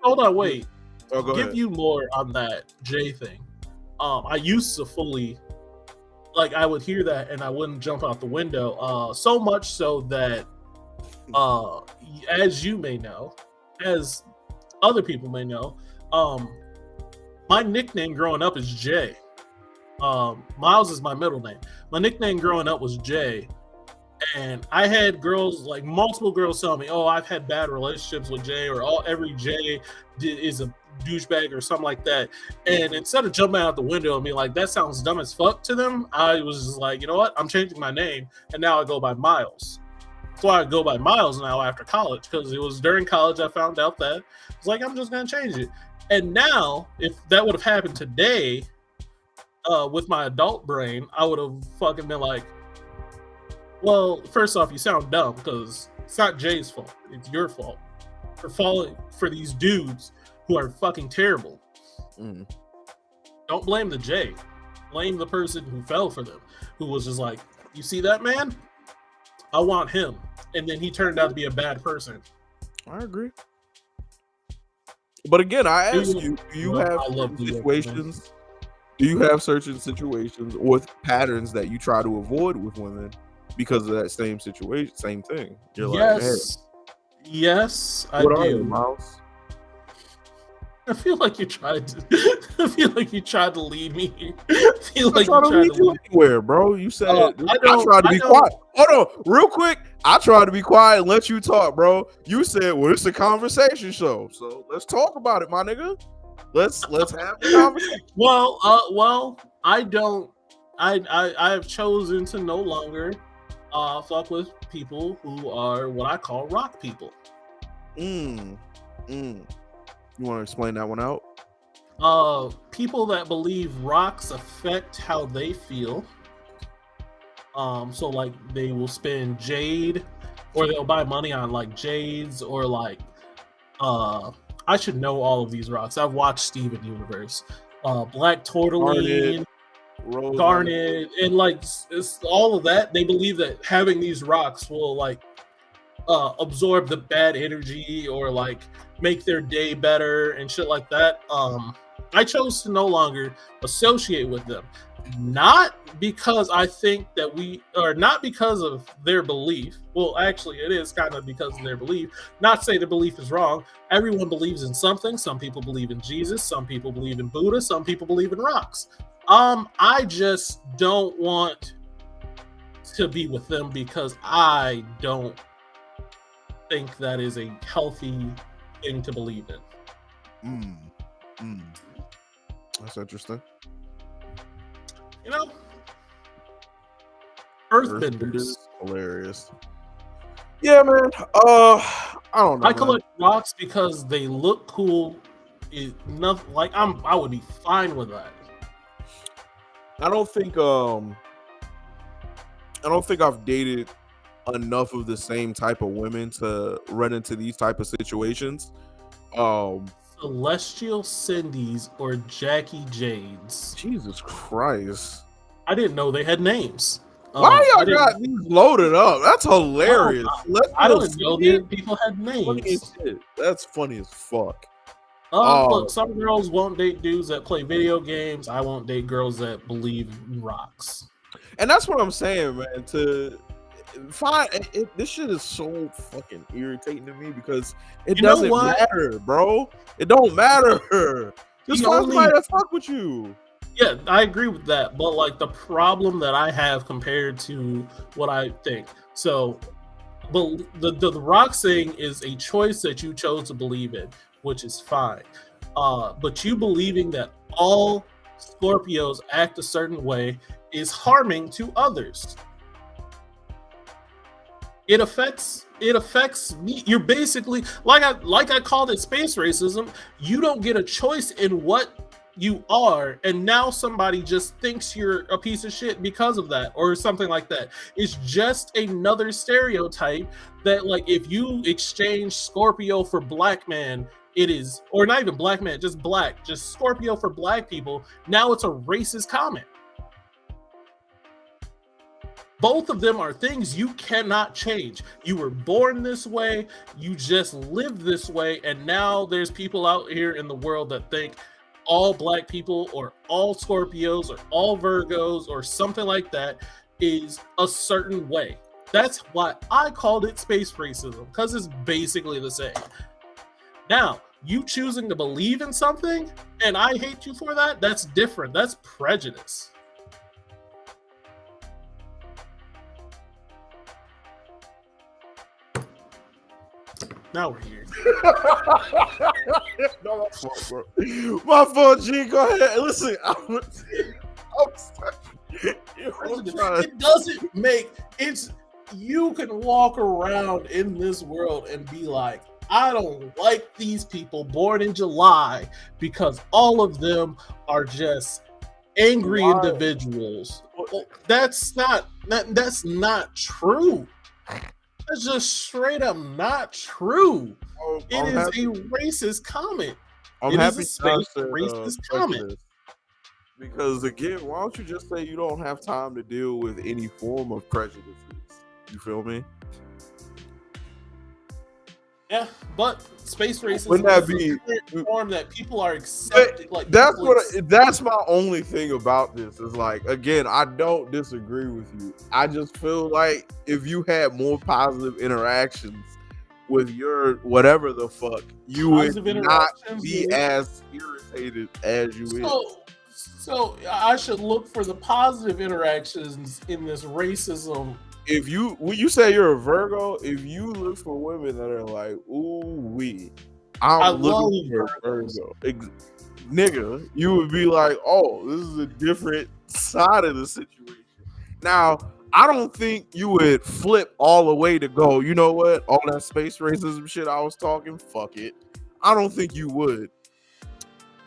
hold on, wait. Oh, go ahead. You more on that J thing. I used to fully, like, I would hear that and I wouldn't jump out the window. So much so that, as you may know, as other people may know, my nickname growing up is Jay. Miles is my middle name. My nickname growing up was Jay. And I had girls, like multiple girls tell me, oh, I've had bad relationships with Jay, or every Jay is a douchebag or something like that. And instead of jumping out the window and being like, that sounds dumb as fuck to them, I was just like, you know what? I'm changing my name. And now I go by Miles. That's why I go by Miles now after college, because it was during college I found out that it's like, I'm just going to change it. And now, if that would have happened today with my adult brain, I would have fucking been like, well, first off, you sound dumb because it's not Jay's fault. It's your fault for falling for these dudes who are fucking terrible. Don't blame the Jay. Blame the person who fell for them, who was just like, you see that man? I want him. And then he turned out to be a bad person. I agree. But again, I ask you, do you have situations? Do you have certain situations or patterns that you try to avoid with women because of that same situation, same thing? You're like, hey, yes, I do. Miles? I feel like you tried to. I feel like you tried to lead me here. I feel like you tried to lead you anywhere, bro. You said I tried to be quiet. Hold on, real quick. I tried to be quiet and let you talk, bro. You said, "Well, it's a conversation show, so let's talk about it, my nigga. Let's have the conversation." Well, I don't. I have chosen to no longer fuck with people who are what I call rock people. You want to explain that one out? People that believe rocks affect how they feel. So like they will spend jade, or they'll buy money on like jades, or like I should know all of these rocks. I've watched Steven Universe. Black tourmaline, garnet, and like it's all of that. They believe that having these rocks will like absorb the bad energy or like make their day better and shit like that. I chose to no longer associate with them, not because I think that not because of their belief. Well, actually, it is kind of because of their belief. Not to say the belief is wrong. Everyone believes in something. Some people believe in Jesus. Some people believe in Buddha. Some people believe in rocks. I just don't want to be with them because I don't think that is a healthy thing to believe in. That's interesting. You know, Earthbenders. Hilarious. Yeah, man. I don't know. I collect rocks because they look cool. It nothing like I would be fine with that. I don't think I've dated enough of the same type of women to run into these type of situations. Celestial Cindy's or Jackie Jade's. Jesus Christ. I didn't know they had names. Why y'all got these loaded up? That's hilarious. I didn't know that people had names. That's funny as fuck. Look, some girls won't date dudes that play video games. I won't date girls that believe in rocks. And that's what I'm saying, man. This shit is so fucking irritating to me because it doesn't matter, bro. It don't matter. Just find somebody that fuck with you. Yeah, I agree with that. But like the problem that I have compared to what I think. So, but the rock thing is a choice that you chose to believe in, which is fine. But you believing that all Scorpios act a certain way is harming to others. It affects me. You're basically like I called it space racism. You don't get a choice in what you are, and now somebody just thinks you're a piece of shit because of that, or something like that. It's just another stereotype that, like, if you exchange Scorpio for black man, it is, or not even black man, just black, just Scorpio for black people. Now it's a racist comment. Both of them are things you cannot change. You were born this way, you just lived this way, and now there's people out here in the world that think all black people or all Scorpios or all Virgos or something like that is a certain way. That's why I called it space racism, because it's basically the same. Now, you choosing to believe in something and I hate you for that, that's different. That's prejudice. Now we're here. No, my fault, bro. My fault, G. Go ahead. Listen, it doesn't make it's. You can walk around in this world and be like, I don't like these people born in July because all of them are just angry individuals. Well, that's not true. That's just straight up not true. It is a racist comment. It is a space racist comment. Because again, why don't you just say you don't have time to deal with any form of prejudices? You feel me? Yeah, but space racism wouldn't that be a form that people are accepting? Like that's my only thing about this is, like, again, I don't disagree with you. I just feel like if you had more positive interactions with your whatever the fuck, you would not be as irritated as you is. So I should look for the positive interactions in this racism. When you say you're a Virgo, if you look for women that are like, ooh, I'm looking for a Virgo, nigga, you would be like, oh, this is a different side of the situation. Now, I don't think you would flip all the way to go, you know what? All that space racism shit I was talking, fuck it. I don't think you would.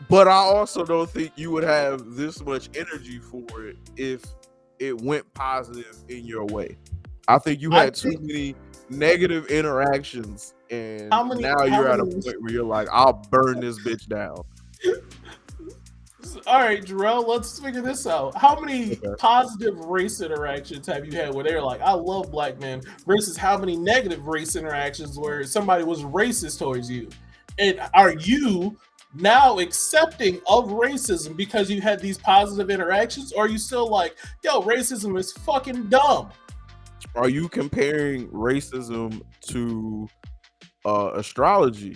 But I also don't think you would have this much energy for it if it went positive in your way. I think you had too many negative interactions, and now you're at a point where you're like, I'll burn this bitch down. All right, Jarrell, let's figure this out. How many positive race interactions have you had where they're like, I love black men, versus how many negative race interactions where somebody was racist towards you? And are you now accepting of racism because you had these positive interactions, or are you still like, yo, racism is fucking dumb? Are you comparing racism to astrology?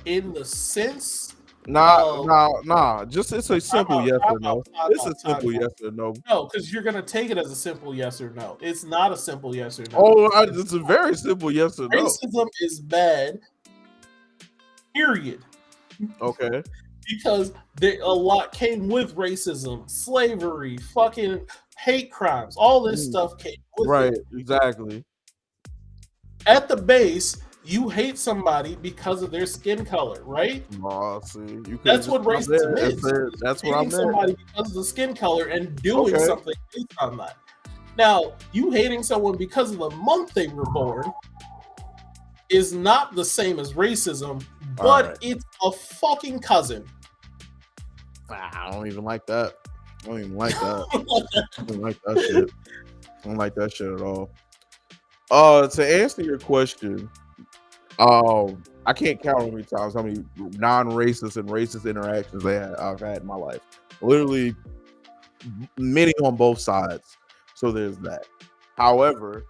In the sense, nah. Just it's a simple yes or no. It's a simple yes or no. No, because you're gonna take it as a simple yes or no. It's not a simple yes or no. Oh, it's a very simple yes or no. Racism is bad. Period. Okay. Because a lot came with racism, slavery, fucking hate crimes. All this stuff came with right, it. Exactly. At the base, you hate somebody because of their skin color, right? Oh, see, that's what racism is. That's what I'm hating somebody because of the skin color and doing something based on that. Now, you hating someone because of the month they were born is not the same as racism, but it's a fucking cousin. I don't even like that. I don't even like that. I don't like that shit. I don't like that shit at all. To answer your question, I can't count how many times, how many non-racist and racist interactions I've had in my life. Literally, many on both sides. So there's that. However,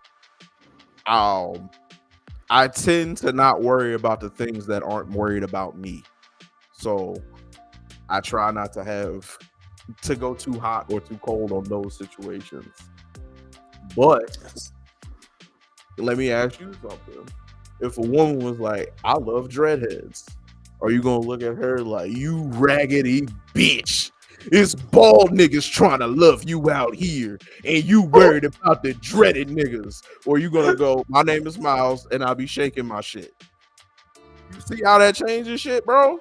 I tend to not worry about the things that aren't worried about me. So I try not to go too hot or too cold on those situations. But let me ask you something. If a woman was like, I love dreadheads, are you gonna look at her like, you raggedy bitch? It's bald niggas trying to love you out here, and you worried about the dreaded niggas? Or you gonna go, my name is Miles, and I'll be shaking my shit? You see how that changes shit, bro?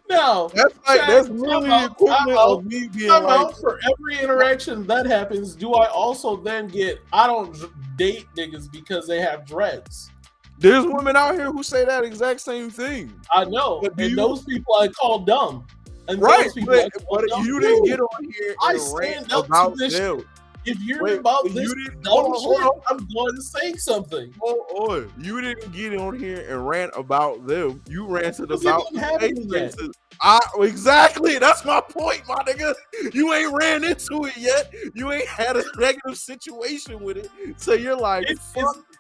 No, that's really the equivalent of me being like, for every interaction that happens, do I also then get, I don't date niggas because they have dreads? There's women out here who say that exact same thing. I know, and those people I call dumb. And right, those people but you didn't get on here and rant about them. If you're about this dumb shit, I'm going to say something. Hold on. You didn't get on here and rant about them. You ranted about exactly. That's my point, my nigga. You ain't ran into it yet. You ain't had a negative situation with it. So you're like,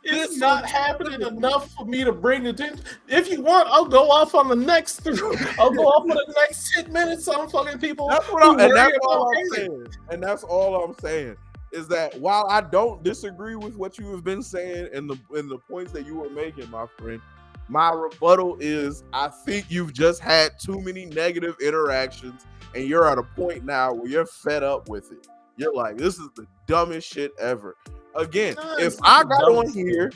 it's not happening enough for me to bring attention. If you want, I'll go off on the next. I'll go off for the next 10 minutes on fucking people. That's what that's all I'm saying. And that's all I'm saying. Is that while I don't disagree with what you have been saying and the points that you were making, my friend, my rebuttal is I think you've just had too many negative interactions and you're at a point now where you're fed up with it. You're like, this is the dumbest shit ever. Again, if I got on here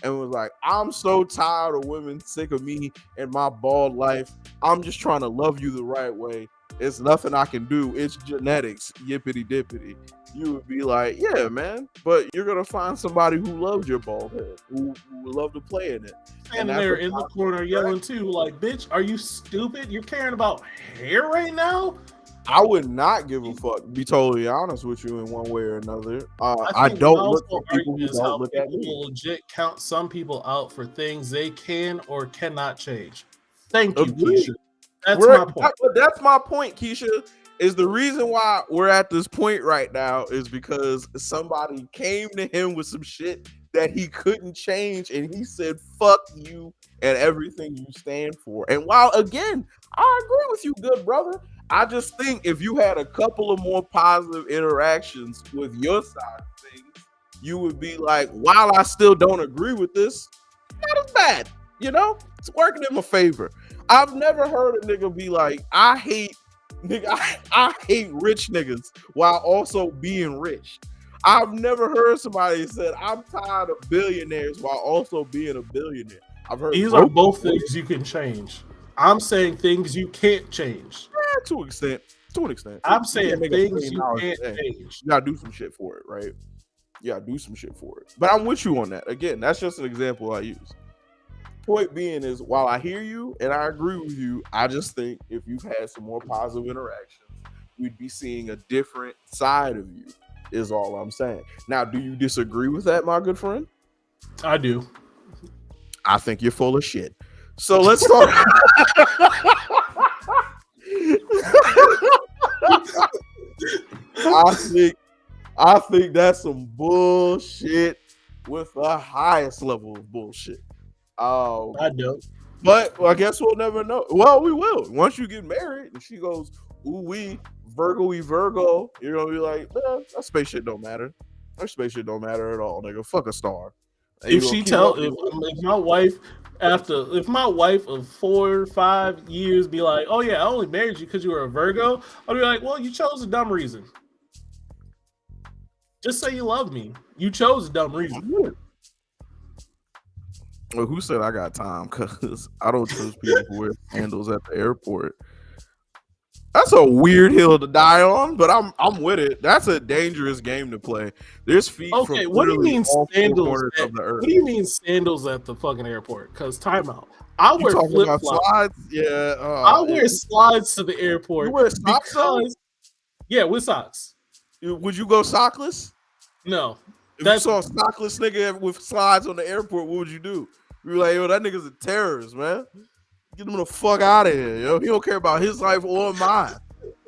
and was like, I'm so tired of women, sick of me and my bald life, I'm just trying to love you the right way. It's nothing I can do. It's genetics, yippity dippity. You would be like, yeah, man, but you're gonna find somebody who loves your bald head, who would love to play in it. And they're in the corner yelling too, like, bitch, are you stupid? You're caring about hair right now? I would not give a fuck, to be totally honest with you in one way or another. I don't look for people who don't look at me. Legit count some people out for things they can or cannot change. Thank you, Agreed. Keisha. That's my point. That's my point, Keisha. Is the reason why we're at this point right now is because somebody came to him with some shit that he couldn't change, and he said, fuck you and everything you stand for. And while, again, I agree with you, good brother, I just think if you had a couple of more positive interactions with your side of things, you would be like, while I still don't agree with this, not as bad. You know, it's working in my favor. I've never heard a nigga be like, I hate rich niggas while also being rich. I've never heard somebody said I'm tired of billionaires while also being a billionaire. I've heard These are both things you can change. I'm saying things you can't change. to an extent. To an extent. I'm saying make things you $1 can't million change. You gotta do some shit for it, right? You gotta do some shit for it. But I'm with you on that. Again, that's just an example I use. Point being is, while I hear you and I agree with you, I just think if you've had some more positive interactions, we'd be seeing a different side of you, is all I'm saying. Now, do you disagree with that, my good friend? I do. I think you're full of shit. So let's talk. I think that's some bullshit with the highest level of bullshit. I do. But I guess we'll never know. Well, we will. Once you get married and she goes, ooh, we Virgo, you're gonna be like, man, that space shit don't matter. That space shit don't matter at all, nigga. Fuck a star. And If my wife of 4 or 5 years be like, oh yeah, I only married you because you were a Virgo, I'll be like, well, you chose a dumb reason. Just say you love me. You chose a dumb reason. Well, who said I got time? Because I don't trust people who wear sandals at the airport. That's a weird hill to die on, but I'm with it. That's a dangerous game to play. There's feet. Okay, from what do you mean all four sandals? corners of the earth. What do you mean sandals at the fucking airport? Because timeout. I You wear talking flip about flops. slides? Yeah. I wear slides to the airport. You wear socks? because, yeah, with socks. Would you go sockless? No. If you saw a sockless nigga with slides on the airport, what would you do? You be like, yo, that nigga's a terrorist, man. Get him the fuck out of here, yo. He don't care about his life or mine.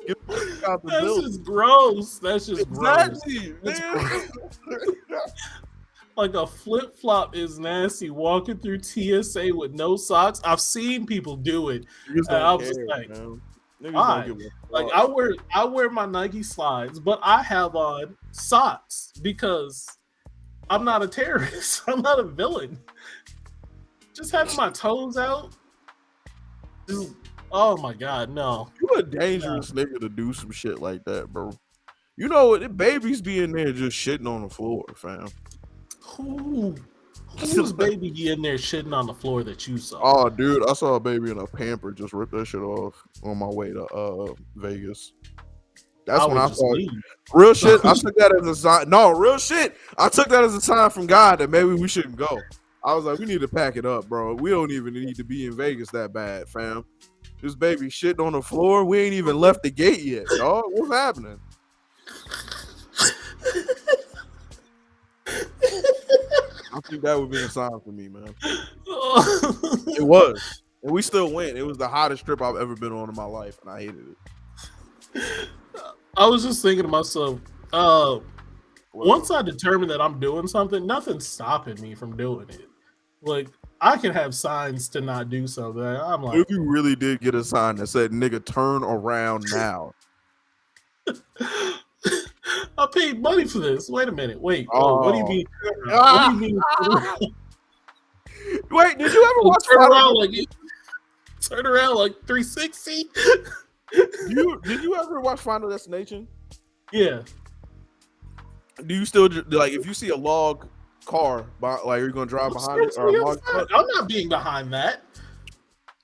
Get him the fuck out the That's building. just gross. That's just Exactly, gross. man. Like a flip flop is nasty. Walking through TSA with no socks. I've seen people do it. Niggas And I don't was just care, like, man. Niggas why? don't give a Like fuck. I wear my Nike slides, but I have on socks because I'm not a terrorist. I'm not a villain. Just having my toes out. Just, oh my god, no. You a dangerous nigga to do some shit like that, bro. You know what? The babies be in there just shitting on the floor, fam. Who's baby be in there shitting on the floor that you saw? Oh, dude, I saw a baby in a pamper just rip that shit off on my way to Vegas. That's when I saw it. Real shit. I took that as a sign. No, real shit. I took that as a sign from God that maybe we shouldn't go. I was like, we need to pack it up, bro. We don't even need to be in Vegas that bad, fam. This baby shitting on the floor. We ain't even left the gate yet, dog. What's happening? I think that would be a sign for me, man. It was. And we still went. It was the hottest trip I've ever been on in my life, and I hated it. I was just thinking to myself, once I determine that I'm doing something, nothing's stopping me from doing it. Like, I can have signs to not do something. I'm like, If you really did get a sign that said, nigga, turn around now. I paid money for this. Wait a minute. Wait. Oh. What do you mean? What do you mean? Wait, did you ever watch Turn around like 360? Did you ever watch Final Destination? Yeah. Do you still like if you see a log car, like are you gonna drive behind it? Or a log truck? I'm not being behind that.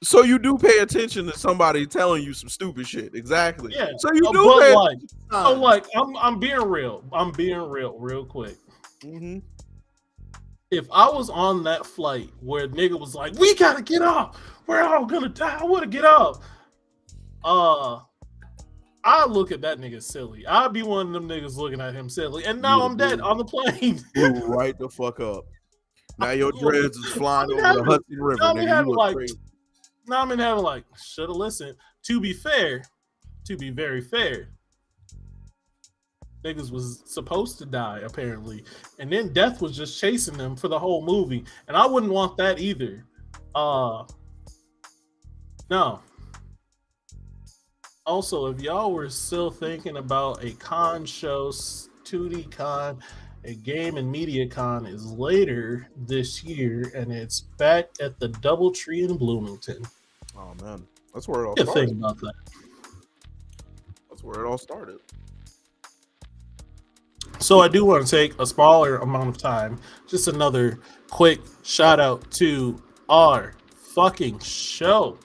So you do pay attention to somebody telling you some stupid shit, exactly. Yeah. So you do but pay like, attention. I'm being real. I'm being real quick. Mm-hmm. If I was on that flight where nigga was like, we gotta get off, we're all gonna die, I wanna get off. I look at that nigga silly. I'd be one of them niggas looking at him silly. And now I'm dead on the plane. Blew right the fuck up. Now your dreads is flying over the Hudson River. Now I'm Nigga, having you look crazy. Now I'm in having like, should have listened. To be very fair, niggas was supposed to die apparently, and then death was just chasing them for the whole movie, and I wouldn't want that either. No. Also, if y'all were still thinking about a con show, 2D Con, a game and media con is later this year, and it's back at the Doubletree in Bloomington. Oh man, that's where it all Good started. thing about that. That's where it all started. So I do want to take a smaller amount of time, just another quick shout out to our fucking show,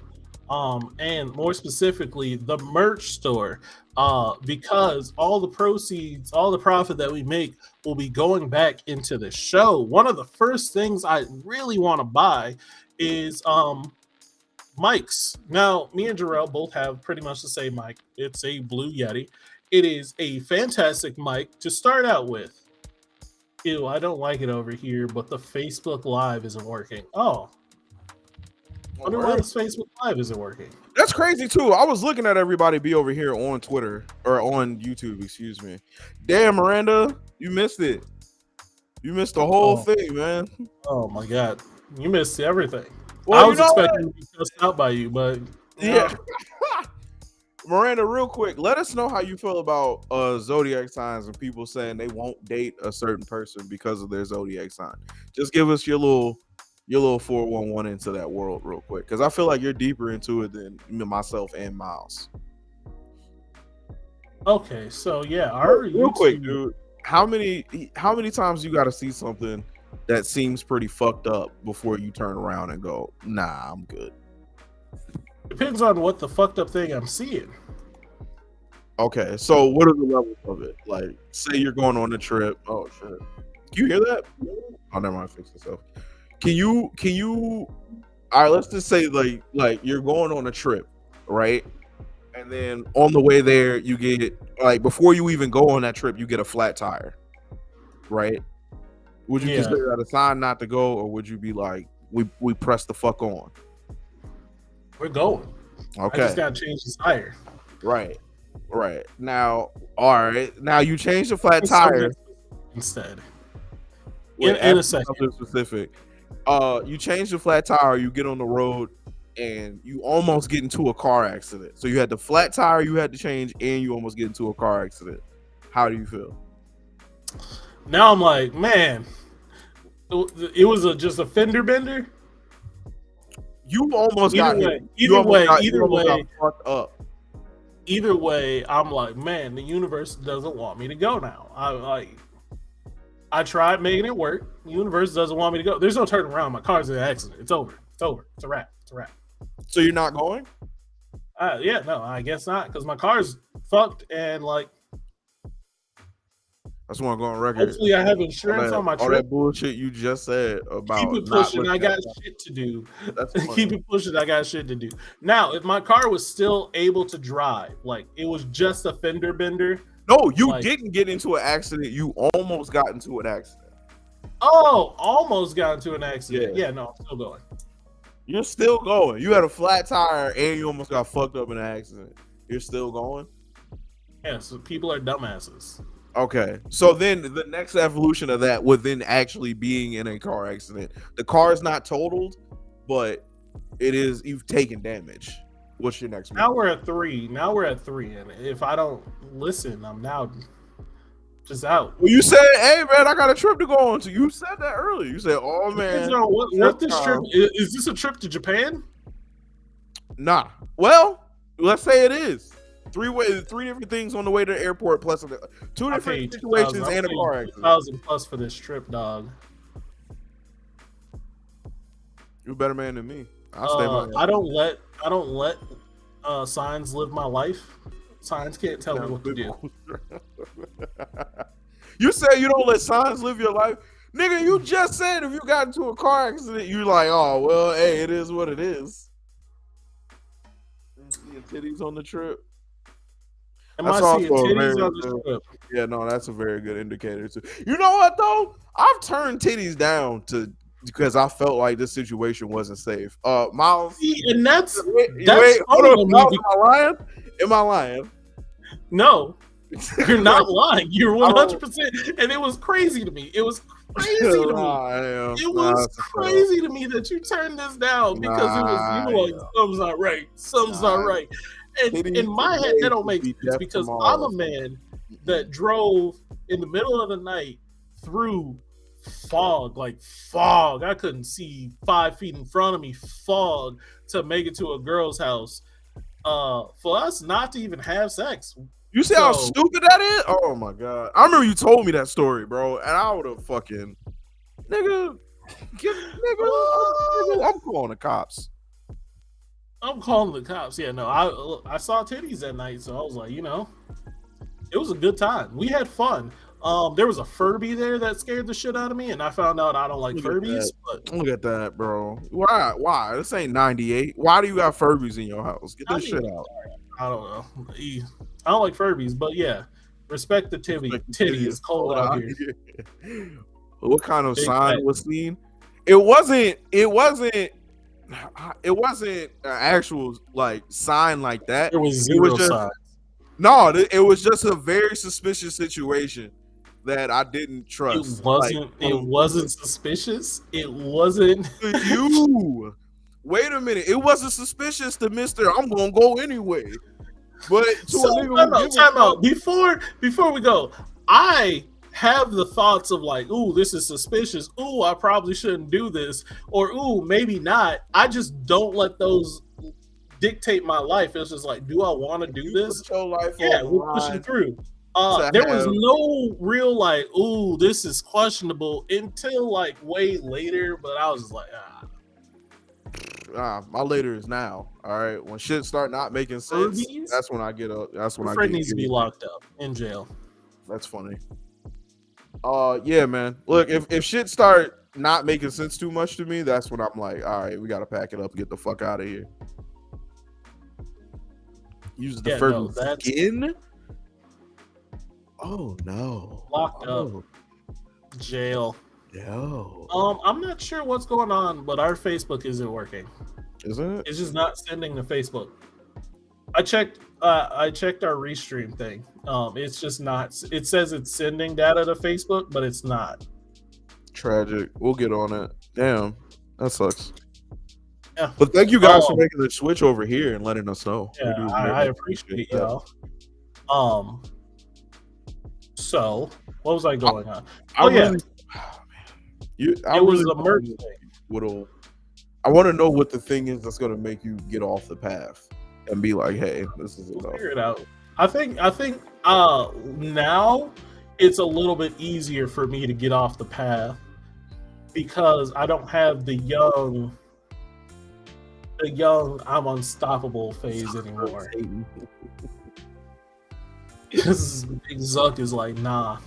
and more specifically the merch store, because all the proceeds, all the profit that we make will be going back into the show. One of the first things I really want to buy is mics. Now, me and Jarrell both have pretty much the same mic. It's a Blue Yeti. It is a fantastic mic to start out with. Ew, I don't like it over here, but the Facebook Live isn't working. Oh. I wonder why this Facebook Live isn't working. That's crazy too. I was looking at everybody be over here on Twitter or on YouTube, excuse me. Damn, Miranda, you missed it. You missed the whole thing, man. Oh my god. You missed everything. Well, I was expecting to be cussed out by you, but yeah. Miranda, real quick, let us know how you feel about zodiac signs and people saying they won't date a certain person because of their zodiac sign. Just give us your little 411 into that world real quick, because I feel like you're deeper into it than myself and Miles. Okay, so yeah, real quick, dude. How many times you got to see something that seems pretty fucked up before you turn around and go, nah, I'm good? Depends on what the fucked up thing I'm seeing. Okay, so what are the levels of it? Like, say you're going on a trip. Oh shit. Can you hear that? Oh, never mind. Fix yourself. Can you? All right, let's just say like you're going on a trip, right? And then on the way there, you get, like, before you even go on that trip, you get a flat tire, right? Would you consider that a sign not to go, or would you be like, we press the fuck on? We're going. Okay. I just gotta change the tire. Right. Now, all right. Now you change the flat tire instead. In a second. Something specific. You change the flat tire. You get on the road, and you almost get into a car accident. So you had the flat tire you had to change, and you almost get into a car accident. How do you feel? Now I'm like, man, it was just a fender bender. You almost Either way, fucked up. Either way, I'm like, man, the universe doesn't want me to go now. I tried making it work. The universe doesn't want me to go. There's no turning around. My car's in an accident. It's over. It's a wrap. So you're not going? Yeah, no, I guess not, because my car's fucked, and like, I just want to go on record. hopefully I have insurance on my trip. All that bullshit you just said about keep it pushing. I got shit to do. Keep it pushing. I got shit to do. Now, if my car was still able to drive, like it was just a fender bender. No, you didn't get into an accident. You almost got into an accident. Oh, almost got into an accident. Yeah, no, I'm still going. You're still going. You had a flat tire and you almost got fucked up in an accident. You're still going? Yeah, so people are dumbasses. Okay, so then the next evolution of that would then actually being in a car accident. The car is not totaled, but it is, you've taken damage. What's your next move? Now we're at 3. And if I don't listen, I'm now just out. Well, you said, hey man, I got a trip to go on to. You said that earlier. You said, oh man. So what this trip is this a trip to Japan? Nah. Well, let's say it is. 3 different things on the way to the airport, plus 2 different situations and a car accident. $2,000+ for this trip, dog. You're a better man than me. I don't let signs live my life. Signs can't tell me what to do. You say you don't let signs live your life? Nigga, you just said if you got into a car accident, you're like, oh, well, hey, it is what it is. Seeing titties on the trip. Yeah, no, that's a very good indicator too. You know what though? I've turned titties down because I felt like this situation wasn't safe. Miles, and that's hold on, Miles, am I lying? No, you're not lying. You're 100%, and it was crazy to me. It was crazy to me. It was crazy to me that you turned this down because it was, you know, like, something's not right. Something's not right. And in my head, that don't make sense because I'm a man that drove in the middle of the night through fog, like fog. I couldn't see 5 feet in front of me, fog, to make it to a girl's house. For us not to even have sex. You see how stupid that is? Oh my god! I remember you told me that story, bro, and I would have fucking nigga, I'm calling the cops. I'm calling the cops. Yeah, no, I saw titties that night, so I was like, it was a good time. We had fun. There was a Furby there that scared the shit out of me, and I found out I don't like Furbies. But look at that, bro. Why? This ain't 98. Why do you got Furbies in your house? Get this shit out. I don't know. I don't like Furbies, but yeah, respect the titty. Titty is cold out here. What kind of sign was seen? It wasn't an actual like sign like that. There was zero signs. No, it was just a very suspicious situation that I didn't trust. It wasn't suspicious. It wasn't you. Wait a minute. It wasn't suspicious to Mr. I'm gonna go anyway. But to a nigga time out. Before we go, I have the thoughts of like, ooh, this is suspicious. Ooh, I probably shouldn't do this. Or ooh, maybe not. I just don't let those dictate my life. It's just like, do I want to do this? Yeah, we're pushing through. There was no real like, ooh, this is questionable until like way later. But I was just like, my later is now. All right, when shit start not making sense, that's when I get up. That's when Fred needs to be locked up in jail. That's funny. Yeah, man. Look, if shit start not making sense too much to me, that's when I'm like, all right, we gotta pack it up and get the fuck out of here. Use the first skin. Oh no! Locked up. Jail. Yo. I'm not sure what's going on, but our Facebook isn't working. Isn't it? It's just not sending to Facebook. I checked our restream thing. It's just not. It says it's sending data to Facebook, but it's not. Tragic. We'll get on it. Damn, that sucks. Yeah. But thank you guys for making the switch over here and letting us know. Yeah, I appreciate y'all. So what was I going on? I was a merch thing. I want to know what the thing is that's going to make you get off the path and be like, hey, this is enough. Figure it out. I think now it's a little bit easier for me to get off the path because I don't have the young I'm unstoppable phase anymore. Because Big Zuck is like, nah.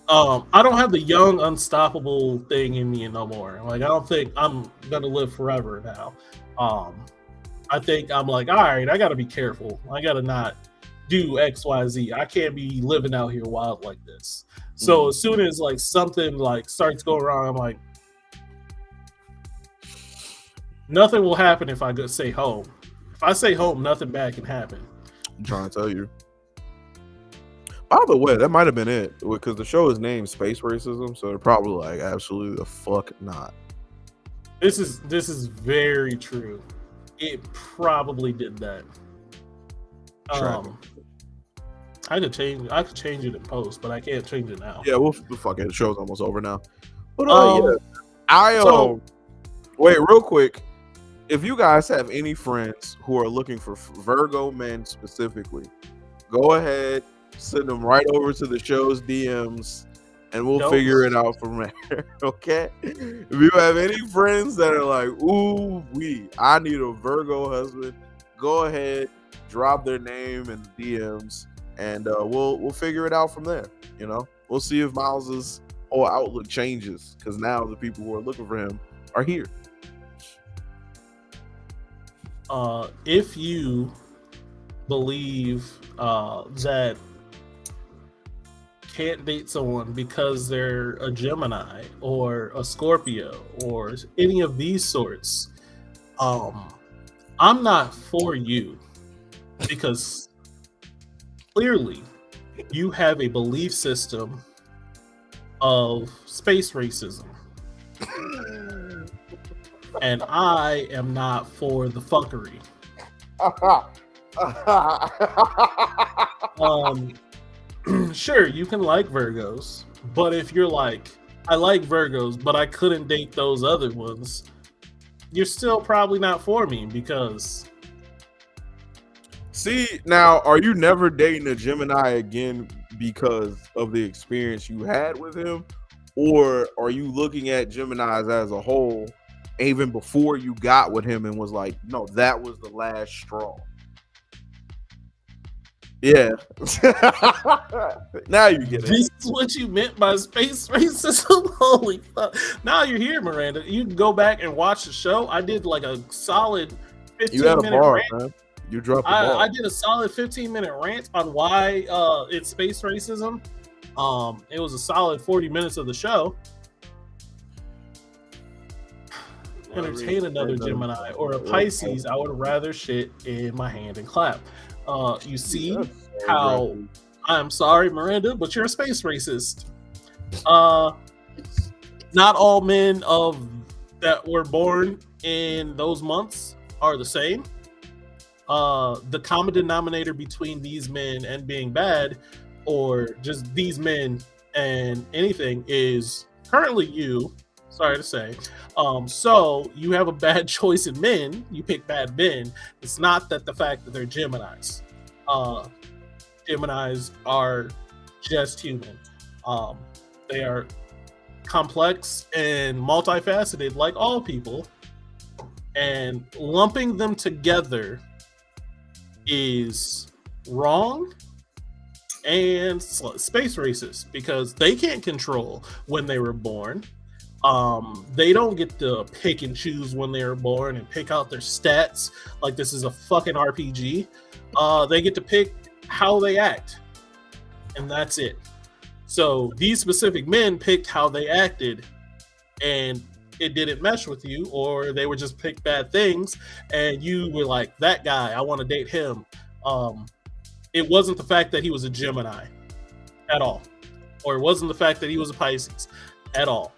I don't have the young unstoppable thing in me no more. Like, I don't think I'm gonna live forever now. I think I'm like, all right, I gotta be careful. I gotta not do XYZ. I can't be living out here wild like this. So as soon as like something like starts going wrong, I'm like, nothing will happen if I go say home. If I say home, nothing bad can happen. I'm trying to tell you. By the way, that might have been it because the show is named Space Racism, so they're probably like, absolutely the fuck not. This is very true. It probably did that. I could change it in post, but I can't change it now. Yeah, we'll fuck it. The show's almost over now. But wait, real quick. If you guys have any friends who are looking for Virgo men specifically, go ahead. Send them right over to the show's DMs and we'll figure it out from there. Okay? If you have any friends that are like, ooh, I need a Virgo husband, go ahead, drop their name in the DMs, and we'll figure it out from there. You know, we'll see if Miles's whole outlook changes because now the people who are looking for him are here. If you believe that can't date someone because they're a Gemini or a Scorpio or any of these sorts, I'm not for you because clearly you have a belief system of space racism. And I am not for the fuckery. Sure, you can like Virgos, but if you're like, I like Virgos, but I couldn't date those other ones. You're still probably not for me because. See, now, are you never dating a Gemini again because of the experience you had with him? Or are you looking at Geminis as a whole, even before you got with him and was like, no, that was the last straw? Yeah. Now you get it. This is what you meant by space racism? Holy fuck. Now you're here, Miranda. You can go back and watch the show. I did like a solid 15-minute bar, rant. man. You dropped the ball. I did a solid 15-minute rant on why it's space racism. It was a solid 40 minutes of the show. Entertain another Gemini or a Pisces. I would rather shit in my hand and clap. You see how I'm sorry, Miranda, but you're a space racist. Not all men that were born in those months are the same. The common denominator between these men and being bad, or just these men and anything, is currently you. Sorry to say. So you have a bad choice in men. You pick bad men. It's not that the fact that they're Geminis. Geminis are just human. They are complex and multifaceted like all people. And lumping them together is wrong and space racist because they can't control when they were born. They don't get to pick and choose when they were born and pick out their stats like this is a fucking RPG. They get to pick how they act, and that's it. So these specific men picked how they acted, and it didn't mesh with you, or they would just pick bad things, and you were like, that guy, I want to date him. It wasn't the fact that he was a Gemini at all, or it wasn't the fact that he was a Pisces at all.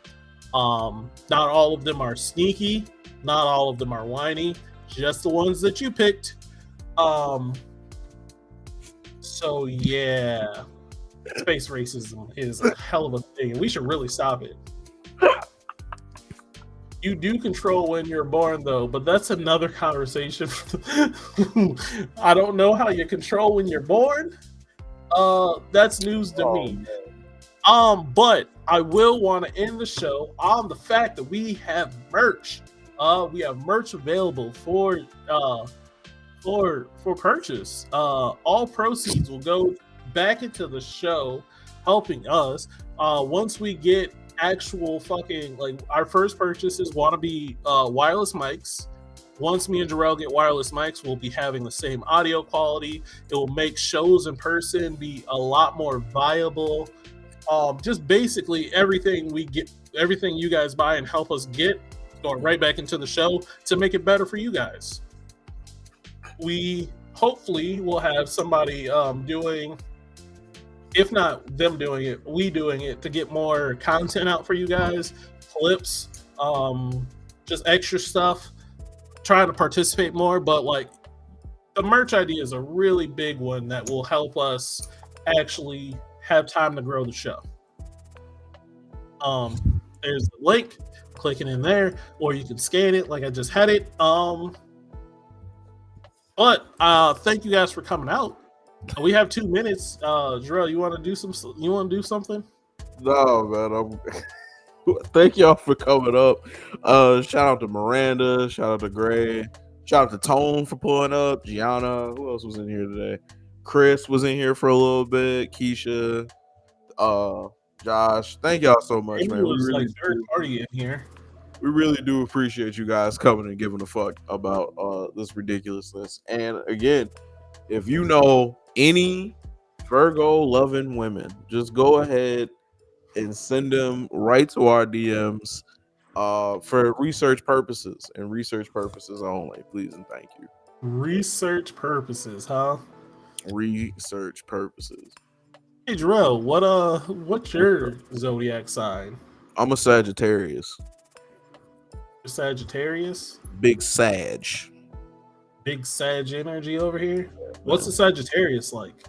Not all of them are sneaky, not all of them are whiny, just the ones that you picked. So yeah, space racism is a hell of a thing, and we should really stop it. You do control when you're born, though, but that's another conversation. I don't know how you control when you're born. That's news to me. But I will want to end the show on the fact that we have merch. We have merch available for purchase. All proceeds will go back into the show, helping us. Once we get actual fucking, like, our first purchases want to be wireless mics. Once me and Jarrell get wireless mics, we'll be having the same audio quality. It will make shows in person be a lot more viable. Just basically everything you guys buy and help us get going right back into the show to make it better for you guys. We hopefully will have somebody doing, if not them doing it, we doing it to get more content out for you guys, clips, just extra stuff, trying to participate more. But like, the merch idea is a really big one that will help us actually have time to grow the show. There's the link, click it in there, or you can scan it like I just had it. But thank you guys for coming out. We have 2 minutes. Jarrell, you want to do something? No, man. Thank y'all for coming up. Shout out to Miranda. Shout out to Gray. Shout out to Tone for pulling up. Gianna. Who else was in here today? Chris was in here for a little bit. Keisha. Josh. Thank y'all so much, man. We really like third party in here. We really do appreciate you guys coming and giving a fuck about this ridiculousness. And again, if you know any Virgo loving women, just go ahead and send them right to our DMs for research purposes and research purposes only. Please and thank you. Research purposes, huh? Research purposes. Hey Jarrell, what's your zodiac sign? I'm a Sagittarius. Sagittarius? Big Sag. Big Sag energy over here. What's the Sagittarius like?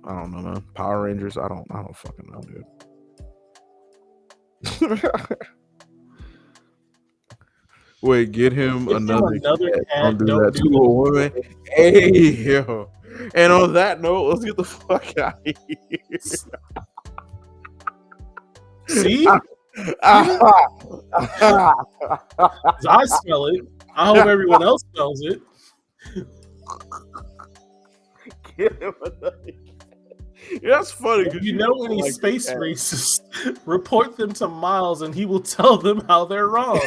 I don't know, man. Power Rangers. I don't fucking know, dude. Wait, get him Get him another another cat. cat, Don't do don't that do to that. a woman. Hey, yo. And on that note, let's get the fuck out of here. See? I smell it. I hope everyone else smells it. Get him another cat. Yeah, that's funny. 'cause If you know any like space cat. racists, report them to Miles and he will tell them how they're wrong.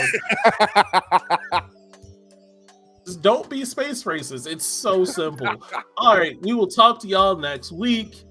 Just don't be space racist. It's so simple. All right, we will talk to y'all next week.